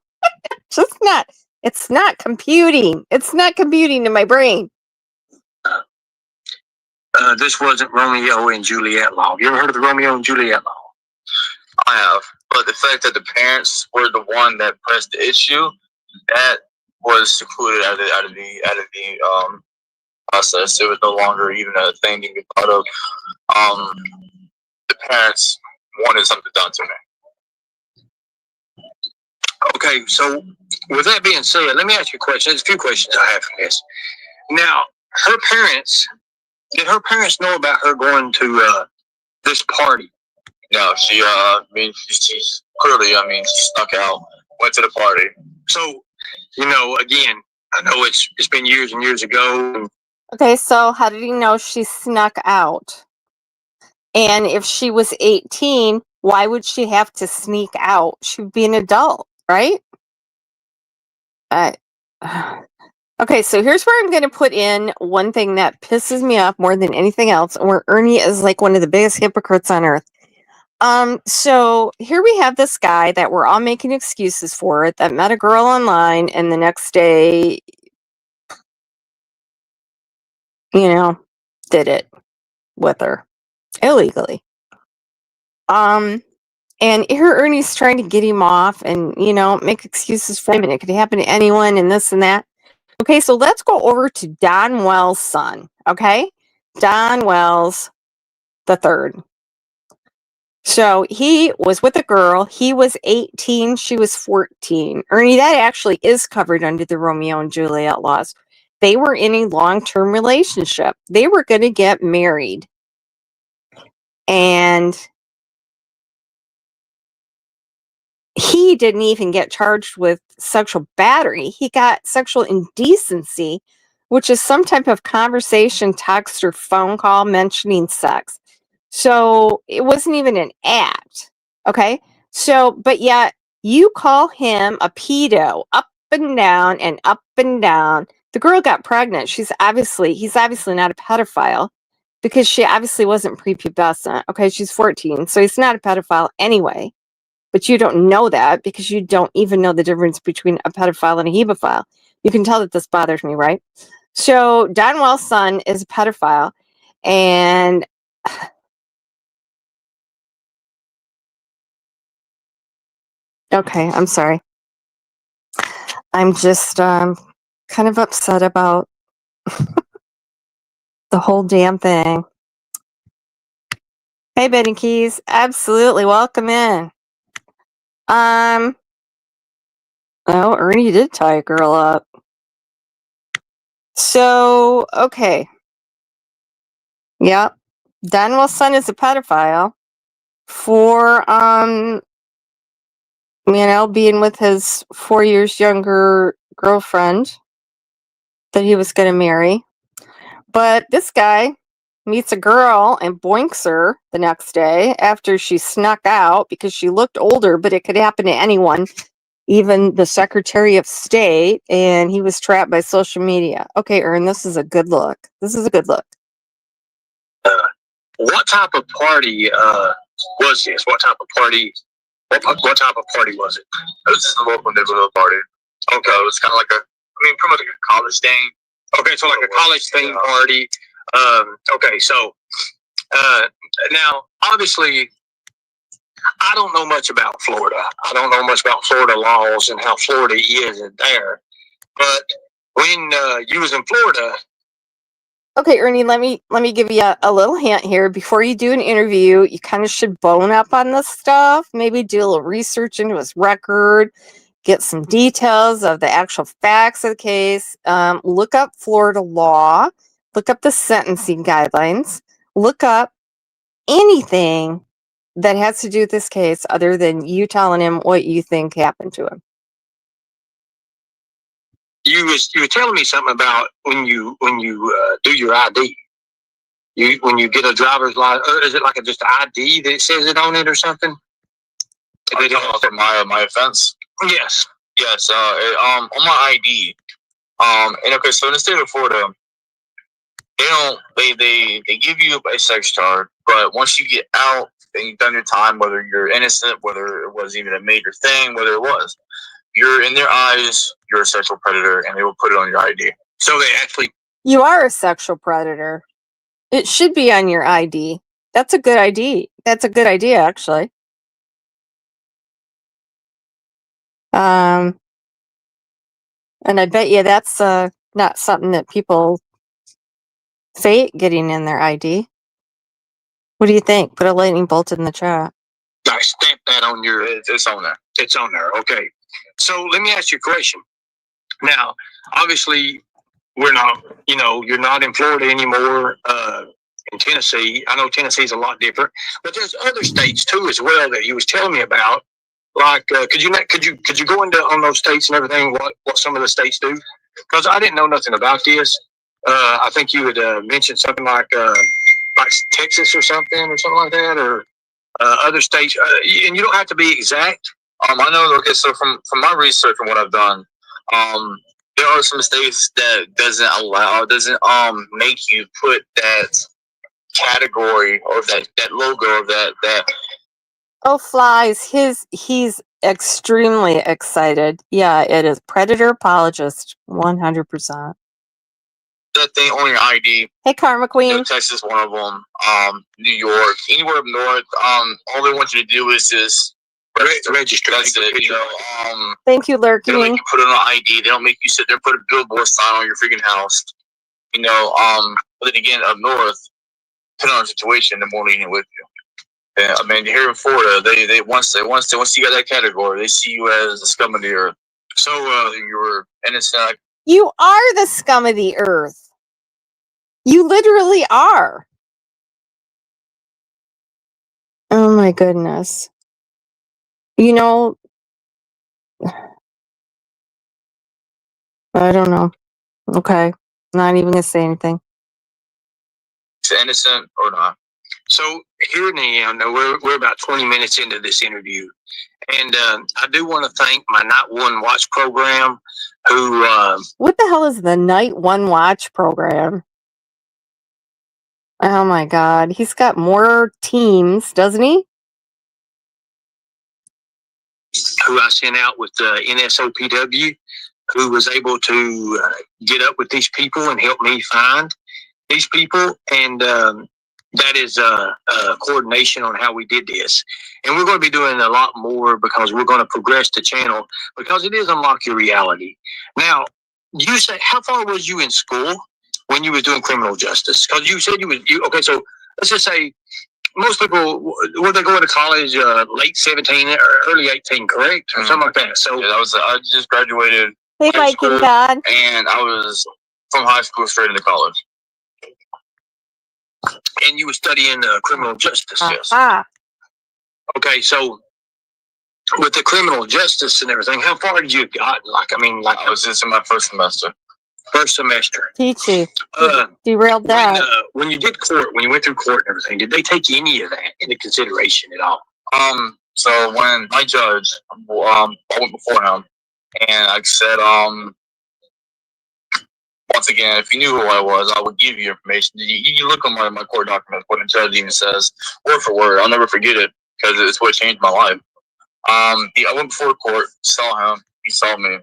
It's not computing. It's not computing in my brain. This wasn't Romeo and Juliet law. You ever heard of the Romeo and Juliet law? I have, but the fact that the parents were the one that pressed the issue, that was secluded out of the process. It was no longer even a thing you could thought of. The parents wanted something done to me. Okay, so with that being said, let me ask you a question. There's a few questions I have from this. Now, did her parents know about her going to this party? No, she's clearly, she snuck out, went to the party. So, again, I know it's been years and years ago. Okay, so how did he know she snuck out? And if she was 18, why would she have to sneak out? She would be an adult, right? Okay, so here's where I'm going to put in one thing that pisses me off more than anything else, where Ernie is like one of the biggest hypocrites on earth. So here we have this guy that we're all making excuses for, that met a girl online, and the next day, did it with her illegally. And here Ernie's trying to get him off and, make excuses for him, and it could happen to anyone and this and that. Okay, so let's go over to Don Wells' son, okay? Don Wells the third. So he was with a girl. He was 18. She was 14. Ernie, that actually is covered under the Romeo and Juliet laws. They were in a long-term relationship. They were going to get married. And he didn't even get charged with sexual battery. He got sexual indecency, which is some type of conversation, text, or phone call mentioning sex. So it wasn't even an act. Okay. So, but yet you call him a pedo up and down and up and down. The girl got pregnant. He's obviously not a pedophile, because she obviously wasn't prepubescent. Okay. She's 14. So he's not a pedophile anyway. But you don't know that, because you don't even know the difference between a pedophile and a hebephile. You can tell that this bothers me, right? So Don Wells' son is a pedophile, and okay, I'm sorry. I'm just kind of upset about the whole damn thing. Hey, Betty Keys, absolutely welcome in. Oh, Ernie did tie a girl up. So, okay. Yep. Don Wells' son is a pedophile. for being with his 4 years younger girlfriend that he was going to marry. But this guy meets a girl and boinks her the next day after she snuck out because she looked older, but it could happen to anyone, even the Secretary of State, and he was trapped by social media. Okay, Ern, this is a good look. What type of party was this? What type of party? What type of party was it? It was just a local neighborhood party. Okay, it was kind of like pretty much like a college thing. Okay, so like a college theme party. Okay, so now obviously I don't know much about Florida. I don't know much about Florida laws and how Florida is there. But when you was in Florida. Okay, Ernie, let me give you a little hint here. Before you do an interview, you kind of should bone up on this stuff. Maybe do a little research into his record, get some details of the actual facts of the case. Look up Florida law. Look up the sentencing guidelines. Look up anything that has to do with this case other than you telling him what you think happened to him. You were telling me something about when you do your ID. When you get a driver's license, or is it like just an ID that says it on it or something? For my offense. Yes. Yes. On my ID. And okay, so in the state of Florida, they give you a sex charge, but once you get out and you've done your time, whether you're innocent, whether it was even a major thing, whether it was, you're in their eyes, you're a sexual predator, and they will put it on your ID. So they actually. You are a sexual predator. It should be on your ID. That's a good ID. That's a good idea, actually. And I bet you that's not something that people fake getting in their ID. What do you think? Put a lightning bolt in the chat. I stamp that on your. It's on there. It's on there. Okay. So let me ask you a question. Now, obviously, we're not. You're not in Florida anymore. In Tennessee, I know Tennessee's a lot different, but there's other states too as well that you was telling me about. Like, could you go into on those states and everything? What some of the states do? Because I didn't know nothing about this. I think you had mentioned something like Texas or something like that, or other states. And you don't have to be exact. I know. Okay, so from my research and what I've done, there are some states that doesn't make you put that category or that logo of that. Oh, flies! He's extremely excited. Yeah, it is Predator Apologist, 100%. That thing on your ID. Hey, Karma Queen. Texas, one of them. New York, anywhere up north. All they want you to do is just register. That's it. Thank you, Lurking. They don't make you put it on ID. They don't make you sit there and put a billboard sign on your freaking house. But then again, up north, depending on the situation, they're more lenient with you. Yeah, here in Florida, they once you got that category, they see you as the scum of the earth. So you were innocent. You are the scum of the earth. You literally are. Oh my goodness. I don't know. Okay. Not even gonna say anything. Is it innocent or not? So here in the end, we're about 20 minutes into this interview. And I do want to thank my Night One Watch program who... what the hell is the Night One Watch program? Oh my God. He's got more teams, doesn't he? Who I sent out with NSOPW, who was able to get up with these people and help me find these people. And that is coordination on how we did this. And we're going to be doing a lot more because we're going to progress the channel because it is Unlock Your Reality. Now, you said, how far was you in school when you were doing criminal justice? Because you said okay, so let's just say most people, were they going to college late 17 or early 18, correct? Or something like that. So yeah, I just graduated high school, God. And I was from high school straight into college. And you were studying criminal justice, yes. Okay, so with the criminal justice and everything, how far did you have gotten? Like, I mean, like I was just in my first semester. first semester. Peachy. Uh, Derailed that. when you did court, when you went through court and everything, did they take any of that into consideration at all? So when my judge, I went before him, and I said, once again, if you knew who I was, I would give you information. You look on my court documents, what the judge even says, word for word. I'll never forget it because it's what changed my life. I went before court, saw him, he saw me,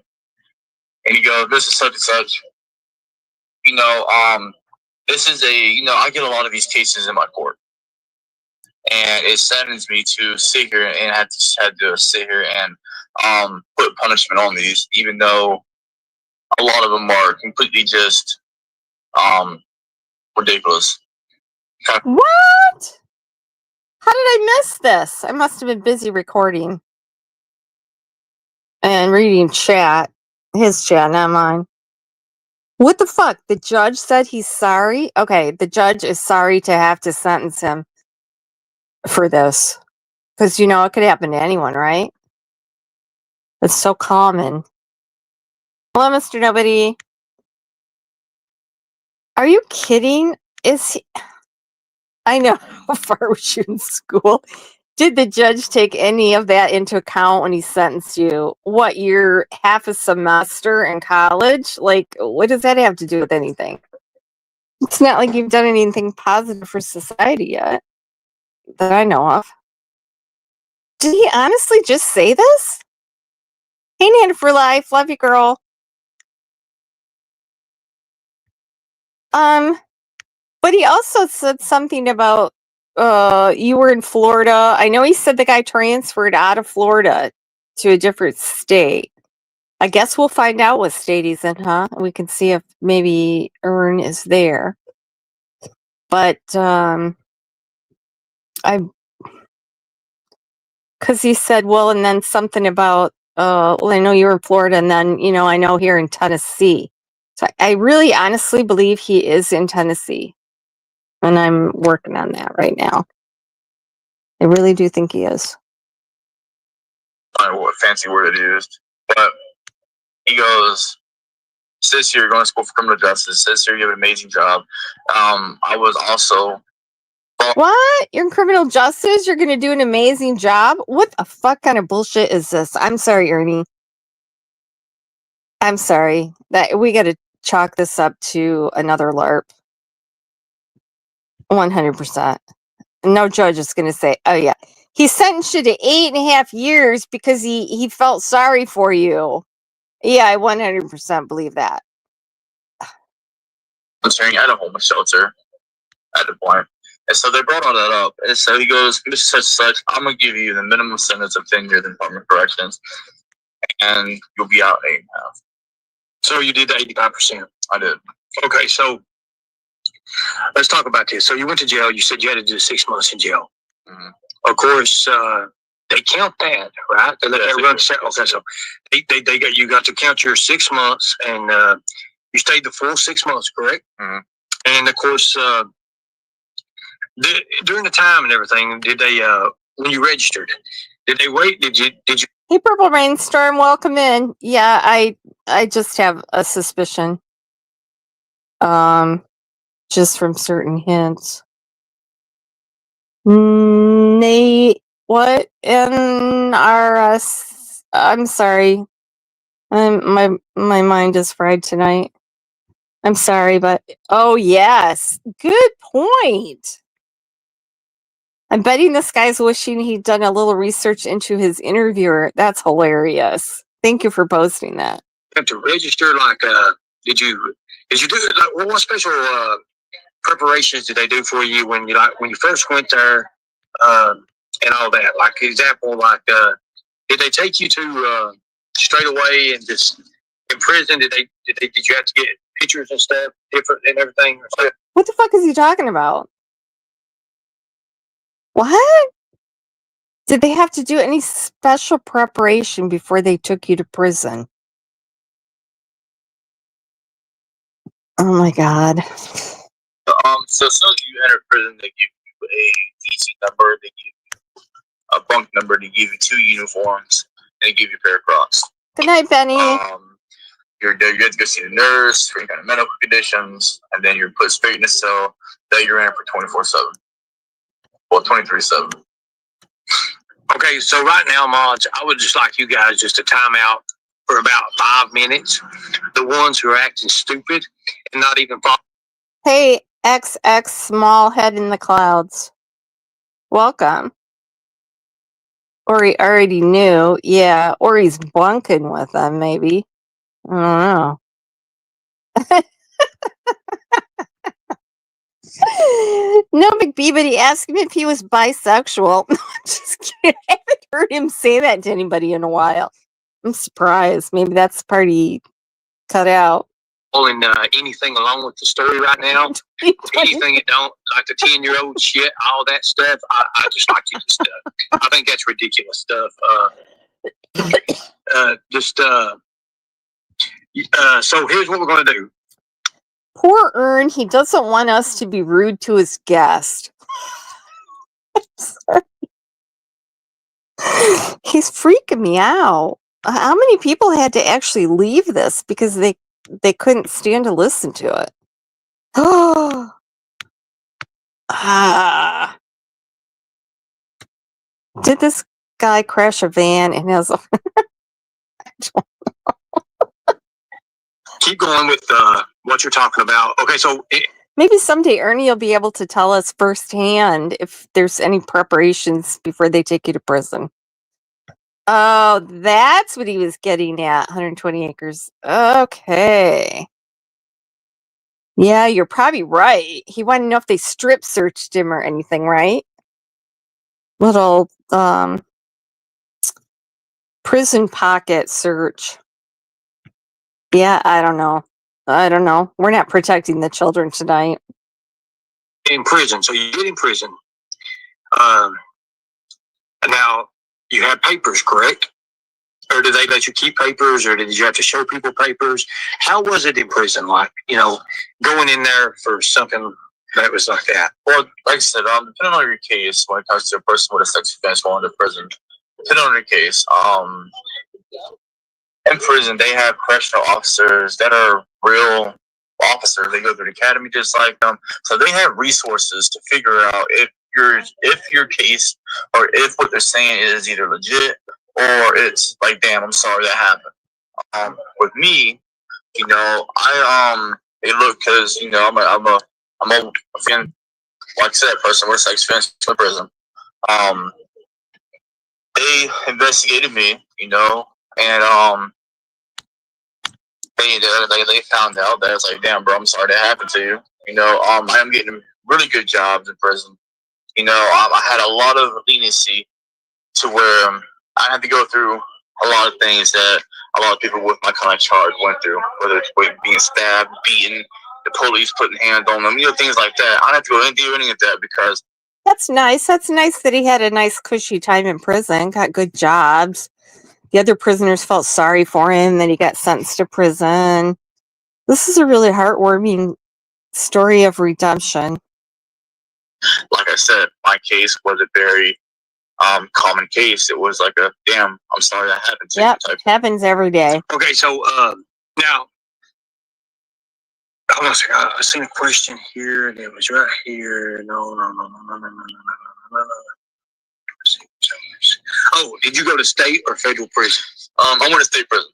and he goes, "This is such and such. You know, this is I get a lot of these cases in my court, and it saddens me to sit here and had to sit here and put punishment on these, even though a lot of them are completely just ridiculous." What? How did I miss this? I must have been busy recording and reading chat. His chat, not mine. What the fuck? The judge said he's sorry? Okay, the judge is sorry to have to sentence him for this. Because, it could happen to anyone, right? It's so common. Hello, Mr. Nobody. Are you kidding? Is he... I know how far we shoot in school. Did the judge take any of that into account when he sentenced you? What, you're half a semester in college? Like, what does that have to do with anything? It's not like you've done anything positive for society yet that I know of. Did he honestly just say this? Hey, Nana for life. Love you, girl. But he also said something about you were in Florida. I know he said the guy transferred out of Florida to a different state. I guess we'll find out what state he's in, huh? We can see if maybe Ern is there. But because he said, well, and then something about well, I know you're in Florida, and then I know here in Tennessee. So I really honestly believe he is in Tennessee. And I'm working on that right now. I really do think he is. I don't know what fancy word it used, but he goes, "Sis, you're going to school for criminal justice. Sis, you have an amazing job." I was also. What? You're in criminal justice? You're going to do an amazing job? What the fuck kind of bullshit is this? I'm sorry, Ernie. I'm sorry. That we got to chalk this up to another LARP. 100%. No judge is going to say, oh, yeah. He sentenced you to 8.5 years because he felt sorry for you. Yeah, I 100% believe that. I'm staring at a homeless shelter at the point. And so they brought all that up. And so he goes, "This is such, I'm going to give you the minimum sentence of 10 years in Department of Corrections, and you'll be out in 8.5. So you did the 85%. I did. Okay, so let's talk about this. So you went to jail. You said you had to do 6 months in jail. Mm-hmm. Of course, they count that, right? They let that run. Okay, so they got you got to count your 6 months, and you stayed the full 6 months, correct? Mm-hmm. And of course, during the time and everything, did they when you registered, did they wait? Did you? Hey, Purple Rainstorm, welcome in. Yeah, I just have a suspicion. Just from certain hints. Nate, what NRS? I'm sorry. My mind is fried tonight. I'm sorry, but oh yes, good point. I'm betting this guy's wishing he'd done a little research into his interviewer. That's hilarious. Thank you for posting that. Have to register, like did you do it, like what special preparations did they do for you when you first went there, and all that? Like example, like did they take you to straight away and just in prison? Did you have to get pictures and stuff different and everything? What the fuck is he talking about? What? Did they have to do any special preparation before they took you to prison? Oh my god. So as soon as you enter prison, they give you a DC number. They give you a bunk number to give you 2 uniforms and to give you a pair of Crocs. Good night, Benny. You're good to go see the nurse for any kind of medical conditions, and then you're put straight in a cell that you're in for 24/7. Well, 23/7. Okay, so right now, mods, I would just like you guys just to time out for about 5 minutes. The ones who are acting stupid and not even follow. Hey, XX small head in the clouds. Welcome. Or he already knew. Yeah, or he's bunking with them, maybe. I don't know. No, McBee, but he asked him if he was bisexual. No, I'm just kidding. I haven't heard him say that to anybody in a while. I'm surprised. Maybe that's the part he cut out. Pulling anything along with the story right now. Anything that don't, like the 10-year-old shit, all that stuff, I just like you to stuff. I think that's ridiculous stuff. So here's what we're going to do. Poor Ern, he doesn't want us to be rude to his guest. He's freaking me out. How many people had to actually leave this because they couldn't stand to listen to it? Did this guy crash a van and has a... Keep going with what you're talking about. Okay, so... Maybe someday Ernie will be able to tell us firsthand if there's any preparations before they take you to prison. Oh, that's what he was getting at. 120 acres. Okay. Yeah, you're probably right. He wanted to know if they strip searched him or anything, right? Little prison pocket search. Yeah, I don't know. We're not protecting the children tonight. In prison, so you get in prison. Now, you have papers, correct? Or did they let you keep papers, or did you have to show people papers? How was it in prison? Like, going in there for something that was like that? Well, like I said, depending on your case, when it comes to a person with a sex offense going to prison, depending on your case, in prison they have correctional officers that are real officers. They go through the academy just like them, so they have resources to figure out if your case or if what they're saying is either legit or it's like, damn, I'm sorry that happened. With me, I it look, because I'm a offend, like I said, person with a sex offense in prison. They investigated me, and they found out that it's like, damn, bro, I'm sorry that happened to you. I am getting really good jobs in prison. I had a lot of leniency to where I had to go through a lot of things that a lot of people with my kind of charge went through, whether it's being stabbed, beaten, the police putting hands on them, things like that. I didn't have to go and do any of that because... That's nice. That's nice that he had a nice cushy time in prison, got good jobs. The other prisoners felt sorry for him that he got sentenced to prison. This is a really heartwarming story of redemption. Like I said, my case was a very common case. It was like a, damn, I'm sorry that happened to you. Yep, happens every day. Okay, so now, hold on a second. I seen a question here, and it was right here. No. Oh, did you go to state or federal prison? I went to state prison.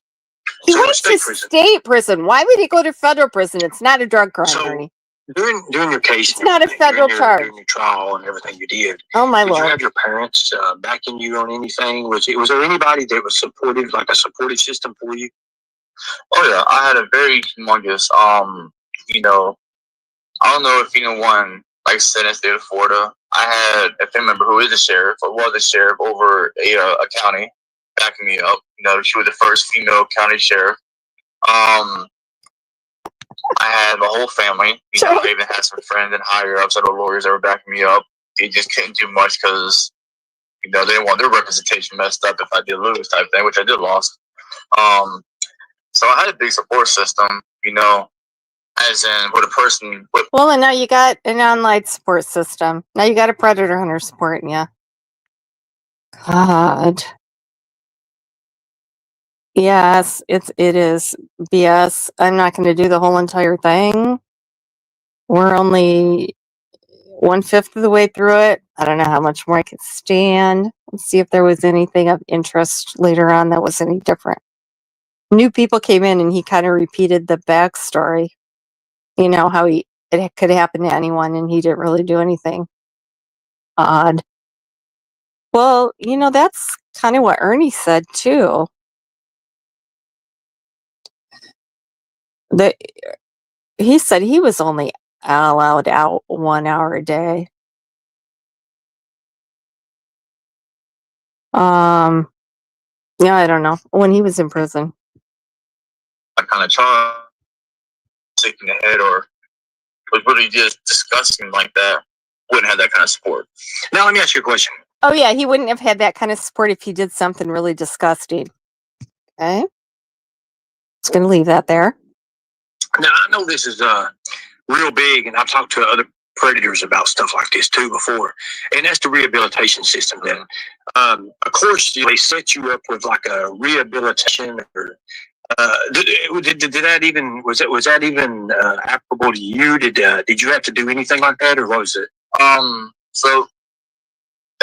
He went to state prison. Why would he go to federal prison? It's not a drug crime, Ernie. During your case, it's not a federal charge. During your trial and everything you did. Oh my Lord! Did you Lord! have your parents backing you on anything? Was there anybody that was supportive, like a supportive system for you? Oh yeah, I had a very humongous. I don't know if anyone, like I said, in the state of Florida, I had a family member who is a sheriff or was a sheriff over a county backing me up. She was the first female county sheriff. I had my whole family. I even had some friends and higher ups that were lawyers that were backing me up. They just couldn't do much because, they didn't want their representation messed up if I did lose type thing, which I did lost. So I had a big support system, as in with a person with... Well, and now you got an online support system. Now you got a predator hunter supporting you. God. Yes, it is BS. I'm not going to do the whole entire thing. We're only 1/5 of the way through it. I don't know how much more I could stand. Let's see if there was anything of interest later on that was any different. New people came in and he kind of repeated the backstory. You know, how it could happen to anyone and he didn't really do anything. Odd. Well, that's kind of what Ernie said too. That he said he was only allowed out 1 hour a day. Yeah, I don't know. When he was in prison. I kind of charge sick in the head or was really just disgusting like that, wouldn't have that kind of support. Now, let me ask you a question. Oh, yeah, he wouldn't have had that kind of support if he did something really disgusting. Okay? Just going to leave that there. Now, I know this is real big, and I've talked to other predators about stuff like this too before, and that's the rehabilitation system. Then, of course, they set you up with like a rehabilitation. Or, did that even was that even applicable to you? Did you have to do anything like that, or what was it? So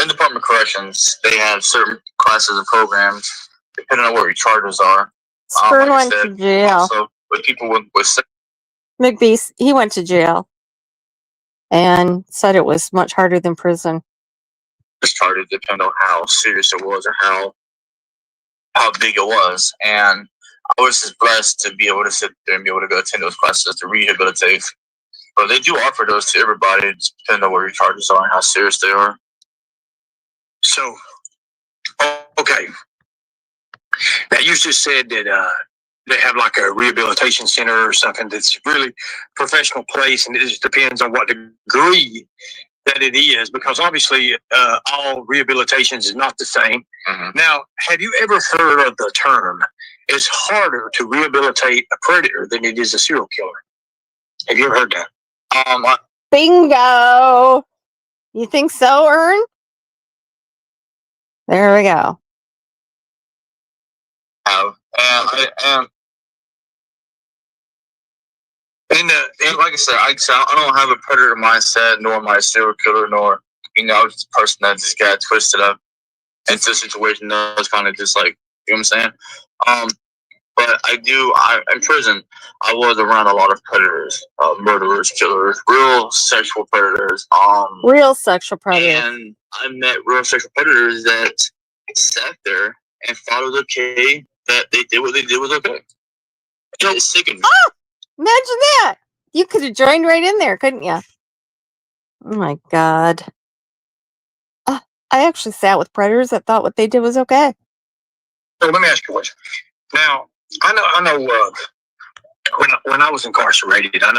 in Department of Corrections, they have certain classes and programs depending on what your charges are. Spurn went to jail. So with people with McBeast, he went to jail and said it was much harder than prison. charges depend on how serious it was or how big it was. And I was just blessed to be able to sit there and be able to go attend those classes to rehabilitate. But they do offer those to everybody, depending on what your charges are and how serious they are. So, okay. Now, you just said that they have like a rehabilitation center or something that's really professional place, and it just depends on what degree that it is, because obviously all rehabilitations is not the same. Mm-hmm. Now, have you ever heard of the term, it's harder to rehabilitate a predator than it is a serial killer? Have you ever heard that? Bingo! You think so, Ern? There we go. And like I said, I don't have a predator mindset, nor am I a serial killer, nor just a person that just got twisted up into a situation that was kind of just like, you know what I'm saying? But in prison, I was around a lot of predators, murderers, killers, real sexual predators. Real sexual predators. And I met real sexual predators that sat there and thought it was okay that they did what they did was okay. It's sickening. Oh, imagine that! You could have joined right in there, couldn't you? Oh my God. I actually sat with predators that thought what they did was okay. So let me ask you a question. Now, I know when I was incarcerated, and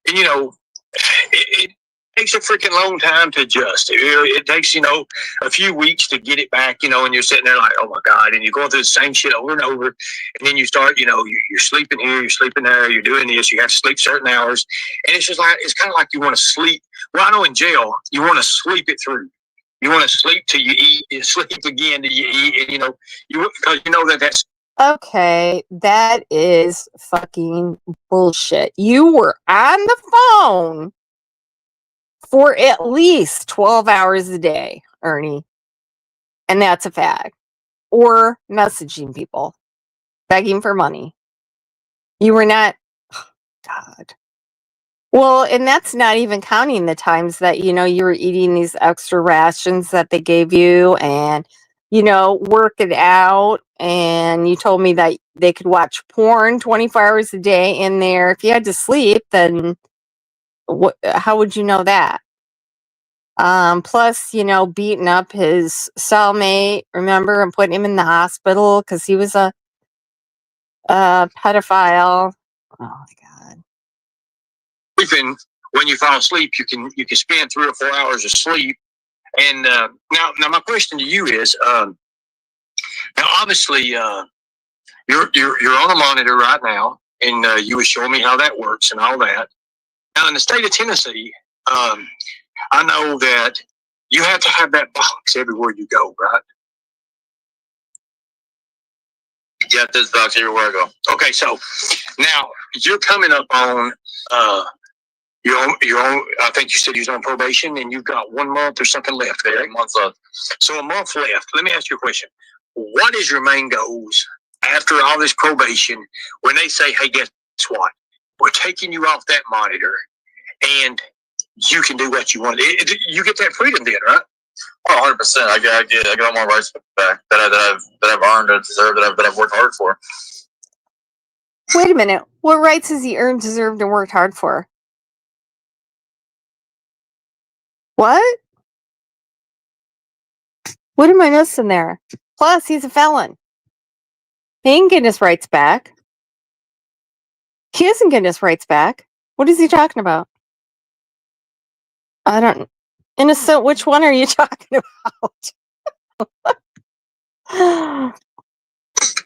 it takes a freaking long time to adjust. It takes, a few weeks to get it back, and you're sitting there like, oh my God, and you're going through the same shit over and over. And then you start, you're sleeping here, you're sleeping there, you're doing this, you have to sleep certain hours. And it's kind of like you want to sleep. Well, I know in jail, you want to sleep it through. You want to sleep till you eat, you sleep again till you eat, and because you know that's okay. That is fucking bullshit. You were on the phone for at least 12 hours a day, Ernie. And that's a fact. Or messaging people, begging for money. You were not, oh, God. Well, and that's not even counting the times that, you were eating these extra rations that they gave you and, work it out. And you told me that they could watch porn 24 hours a day in there. If you had to sleep, then how would you know that? Plus, beating up his cellmate, remember, and putting him in the hospital because he was a pedophile. Oh my God. sleeping. When you fall asleep, you can spend 3 or 4 hours of sleep. And now my question to you is, now obviously you're on a monitor right now, and you were showing me how that works and all that. Now in the state of Tennessee, I know that you have to have that box everywhere you go, right? Yeah, this box everywhere I go. Okay, so now you're coming up on your own. I think you said you was on probation, and you've got 1 month or something left there. A month left. So a month left. Let me ask you a question. What is your main goals after all this probation? When they say, "Hey, guess what? We're taking you off that monitor, and you can do what you want." You get that freedom then, right? Oh, 100%. I get all my rights back that I've earned and deserved, that I've worked hard for. Wait a minute. What rights has he earned, deserved, and worked hard for? What? What am I missing there? Plus, he's a felon. He ain't getting his rights back. He isn't getting his rights back. What is he talking about? I don't. Innocent, which one are you talking about?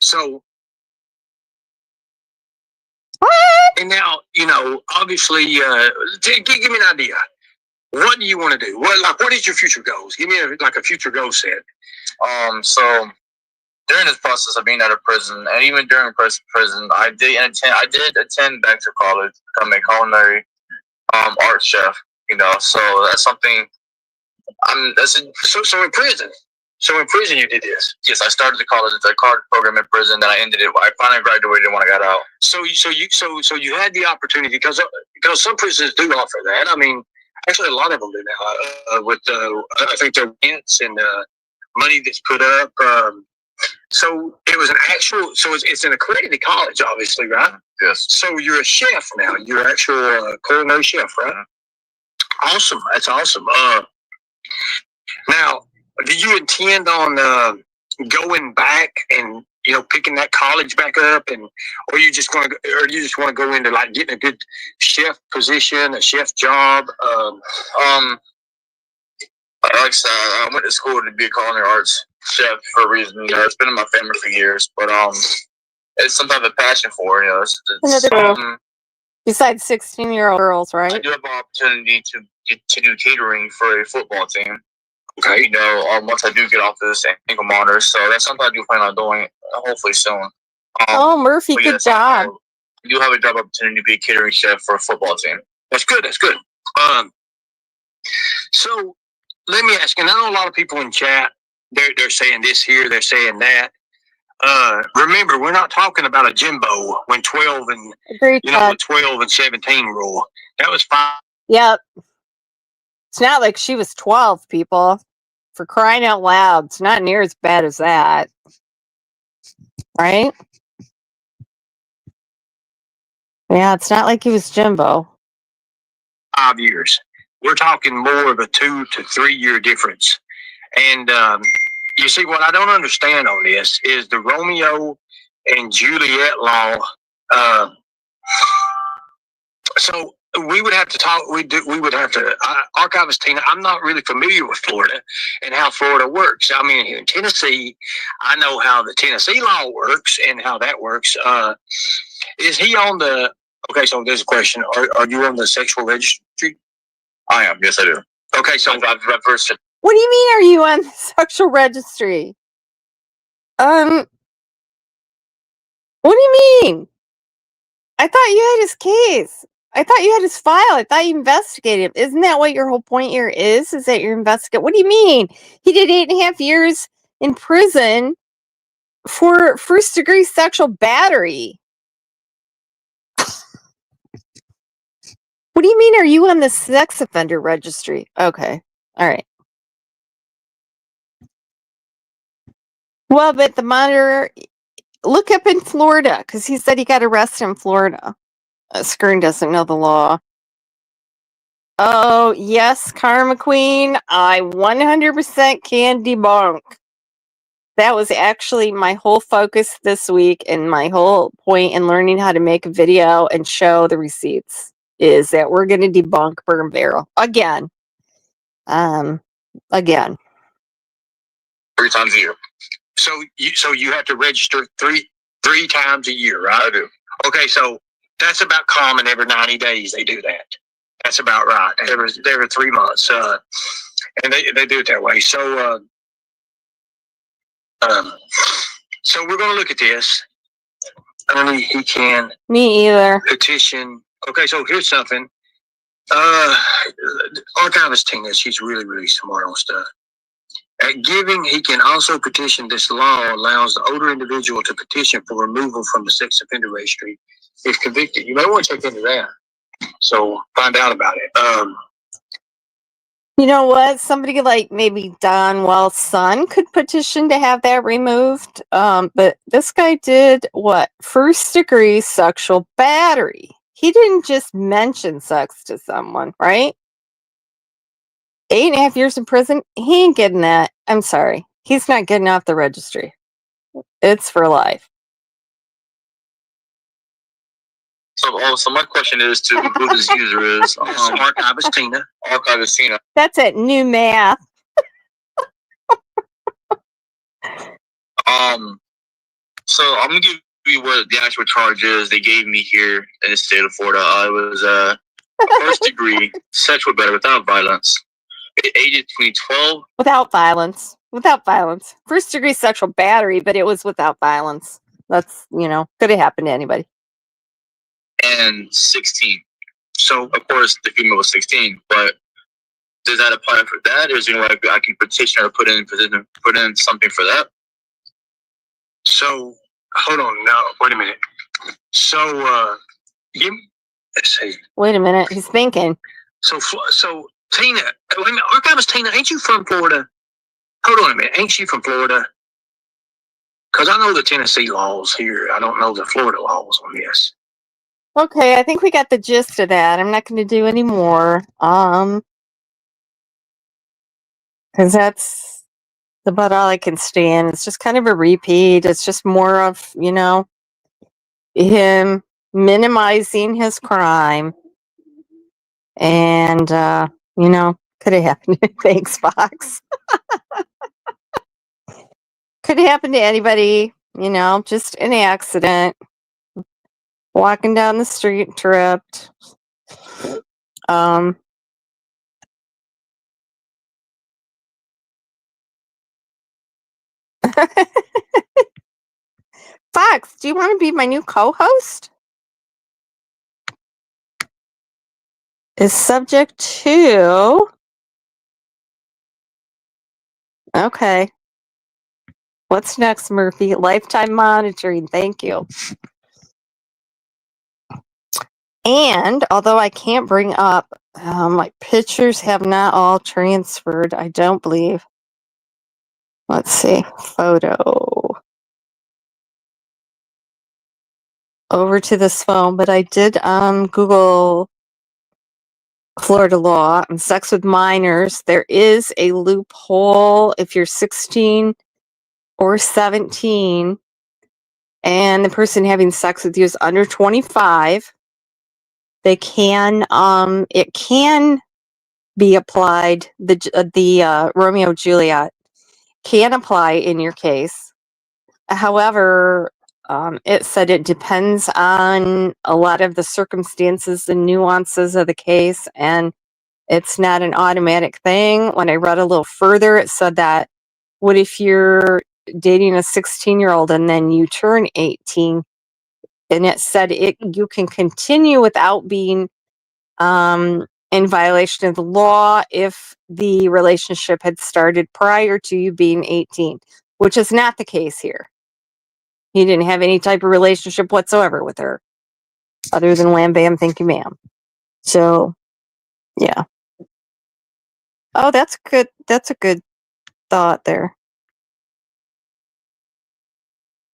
So, What? and now, obviously, give me an idea. What do you want to do? What is your future goals? Give me a future goal set. So during this process of being out of prison, and even during prison, I did attend back to college, become a culinary art chef. So that's something. So in prison. So in prison, you did this. Yes, I started the college program in prison. Then I ended it. I finally graduated when I got out. So you had the opportunity because some prisons do offer that. I mean, actually, a lot of them do now. With I think their rents and money that's put up. So it was an actual. So it's an accredited college, obviously, right? Yes. So you're a chef now. You're an actual culinary chef, right? Awesome. That's awesome. Now, do you intend on going back and picking that college back up, or you just want to go into getting a good chef position, a chef job? Like I said, I went to school to be a culinary arts chef for a reason. It's been in my family for years, but it's something I have a passion for. Besides 16-year-old girls, right? I do have an opportunity to do catering for a football team. Okay. Once I do get off this ankle monitor, so that's something I do plan on doing hopefully soon. Murphy, good job. I do have a job opportunity to be a catering chef for a football team. That's good. That's good. So let me ask, and I know a lot of people in chat, they're saying this here, they're saying that. Remember, we're not talking about a Jimbo when 12 and Agreed, the 12 and 17 rule. That was 5. Yep. It's not like she was 12, people. For crying out loud, it's not near as bad as that. Right? Yeah, it's not like he was Jimbo. 5 years. We're talking more of a 2 to 3 year difference. And you see, what I don't understand on this is the Romeo and Juliet law. So we would have to talk. We would have to. Archivist Tina, I'm not really familiar with Florida and how Florida works. I mean, here in Tennessee, I know how the Tennessee law works and how that works. Is he on the? Okay, so there's a question. Are you on the sexual registry? I am. Yes, I do. Okay, so I've first. What do you mean, are you on the sexual registry? What do you mean? I thought you had his case. I thought you had his file. I thought you investigated him. Isn't that what your whole point here is? Is that you're investigating? What do you mean? He did 8.5 years in prison for first-degree sexual battery. What do you mean, are you on the sex offender registry? Okay. All right. Well, but the monitor, look up in Florida, because he said he got arrested in Florida. Skern doesn't know the law. Oh, yes, Karma Queen, I 100% can debunk. That was actually my whole focus this week, and my whole point in learning how to make a video and show the receipts is that we're going to debunk Burn Barrel again. Again. 3 times a year. So you have to register three times a year, right? I do. Okay, so that's about common. Every 90 days they do that. That's about right. Every 3 months. And they do it that way. So we're going to look at this. Only he can. Me either. Petition. Okay, so here's something. Archivist Tina, she's really, really smart on stuff. At giving, he can also petition. This law allows the older individual to petition for removal from the sex offender registry if convicted. You may want to check into that. So find out about it. You know what? Somebody like maybe Don Wells' son could petition to have that removed. But this guy did what? First degree sexual battery. He didn't just mention sex to someone, right? 8.5 years in prison. He ain't getting that. I'm sorry. He's not getting off the registry. It's for life. So my question is to who this user is. Archivist Tina. Archivist Tina. That's it. New math. So I'm gonna give you what the actual charge is they gave me here in the state of Florida. I was a first degree sexual battery without violence. Ages between 12. Without violence. Without violence. First degree sexual battery, but it was without violence. That's, could have happened to anybody. And 16. So of course the female was 16, but does that apply for that? Or is there any way I can petition or put in something for that? So hold on, no, wait a minute. So let's see. Wait a minute, he's thinking. So Tina, wait a minute, Archivist Tina, ain't you from Florida? Hold on a minute, ain't you from Florida? Because I know the Tennessee laws here. I don't know the Florida laws on this. Okay, I think we got the gist of that. I'm not going to do any more. Because that's about all I can stand. It's just kind of a repeat. It's just more of, him minimizing his crime. And, could have happened. Thanks, Fox. Could have happened to anybody, just an accident. Walking down the street, tripped. Fox, do you want to be my new co-host? Is subject to... Okay. What's next, Murphy? Lifetime monitoring. Thank you. And although I can't bring up, my pictures have not all transferred, I don't believe. Let's see. Photo. Over to this phone, but I did Google Florida law and sex with minors. There is a loophole if you're 16 or 17 and the person having sex with you is under 25. They can it can be applied. The Romeo and Juliet can apply in your case. However, it said it depends on a lot of the circumstances and nuances of the case, and it's not an automatic thing. When I read a little further, it said that what if you're dating a 16-year-old and then you turn 18? And it said you can continue without being in violation of the law if the relationship had started prior to you being 18, which is not the case here. He didn't have any type of relationship whatsoever with her, other than wham bam, thank you ma'am. So, yeah. Oh, that's good. That's a good thought there.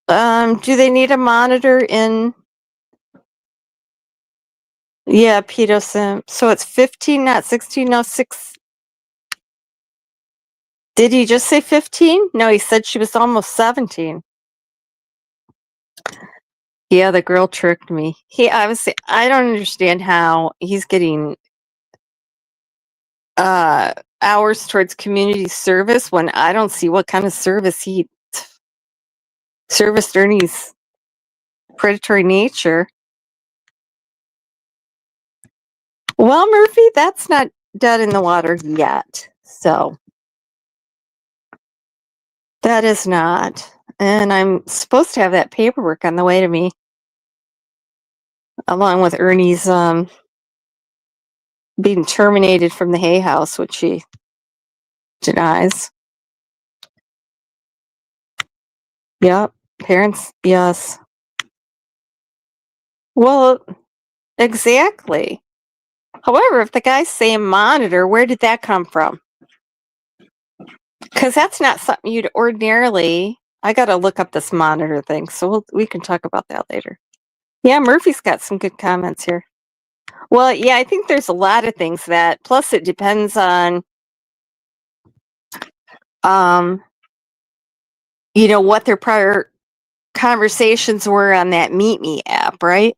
Do they need a monitor in? Yeah, pedo sim. So it's 15, not 16, no 6. Did he just say 15? No, he said she was almost 17. Yeah, the girl tricked me. I don't understand how he's getting hours towards community service when I don't see what kind of service he serviced Ernie's predatory nature. Well, Murphy, that's not dead in the water yet. So that is not. And I'm supposed to have that paperwork on the way to me, along with Ernie's being terminated from the Hay House, which she denies. Yep. Parents, yes. Well, exactly. However, if the guy's saying monitor, where did that come from? Because that's not something you'd ordinarily. I got to look up this monitor thing, so we can talk about that later. Yeah, Murphy's got some good comments here. Well, yeah, I think there's a lot of things that. Plus, it depends on, what their prior conversations were on that Meet Me app, right?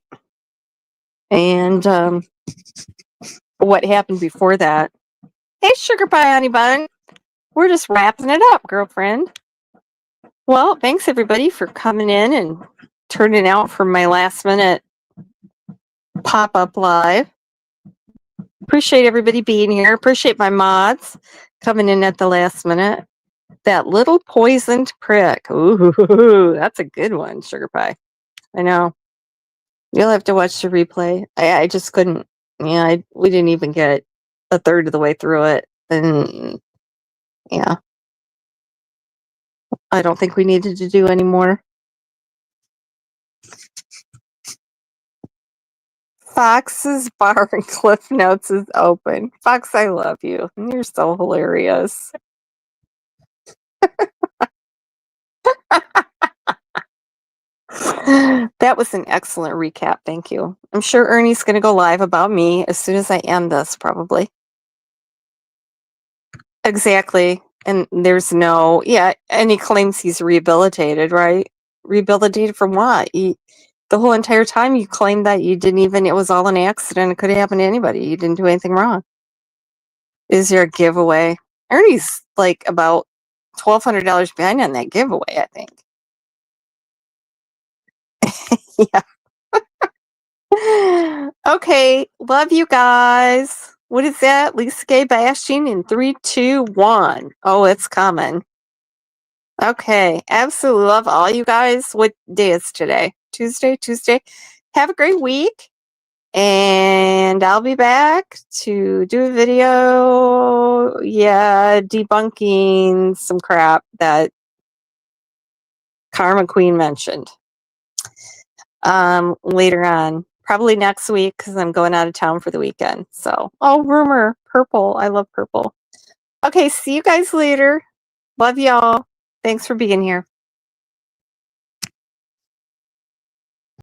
And what happened before that. Hey, sugar pie, honey bun. We're just wrapping it up, girlfriend. Well, thanks everybody for coming in and turning out for my last minute pop-up live. Appreciate everybody being here. Appreciate my mods coming in at the last minute. That little poisoned prick. Ooh, that's a good one, sugar pie. I know. You'll have to watch the replay. I just couldn't. Yeah, we didn't even get a third of the way through it. And yeah, I don't think we needed to do any more. Fox's bar and Cliff Notes is open. Fox, I love you. You're so hilarious. That was an excellent recap. Thank you. I'm sure Ernie's going to go live about me as soon as I end this, probably. Exactly. And there's no, and he claims he's rehabilitated, right? Rehabilitated from what? The whole entire time you claimed that you didn't even, it was all an accident. It could have happened to anybody. You didn't do anything wrong. Is there a giveaway? Ernie's like about $1,200 behind on that giveaway, I think. Yeah. Okay. Love you guys. What is that? Lisa Gay bashing in 3, 2, 1. Oh, it's coming. Okay. Absolutely love all you guys. What day is today? Tuesday? Have a great week. And I'll be back to do a video, debunking some crap that Karma Queen mentioned later on. Probably next week because I'm going out of town for the weekend. So, rumor, purple. I love purple. Okay, see you guys later. Love y'all. Thanks for being here.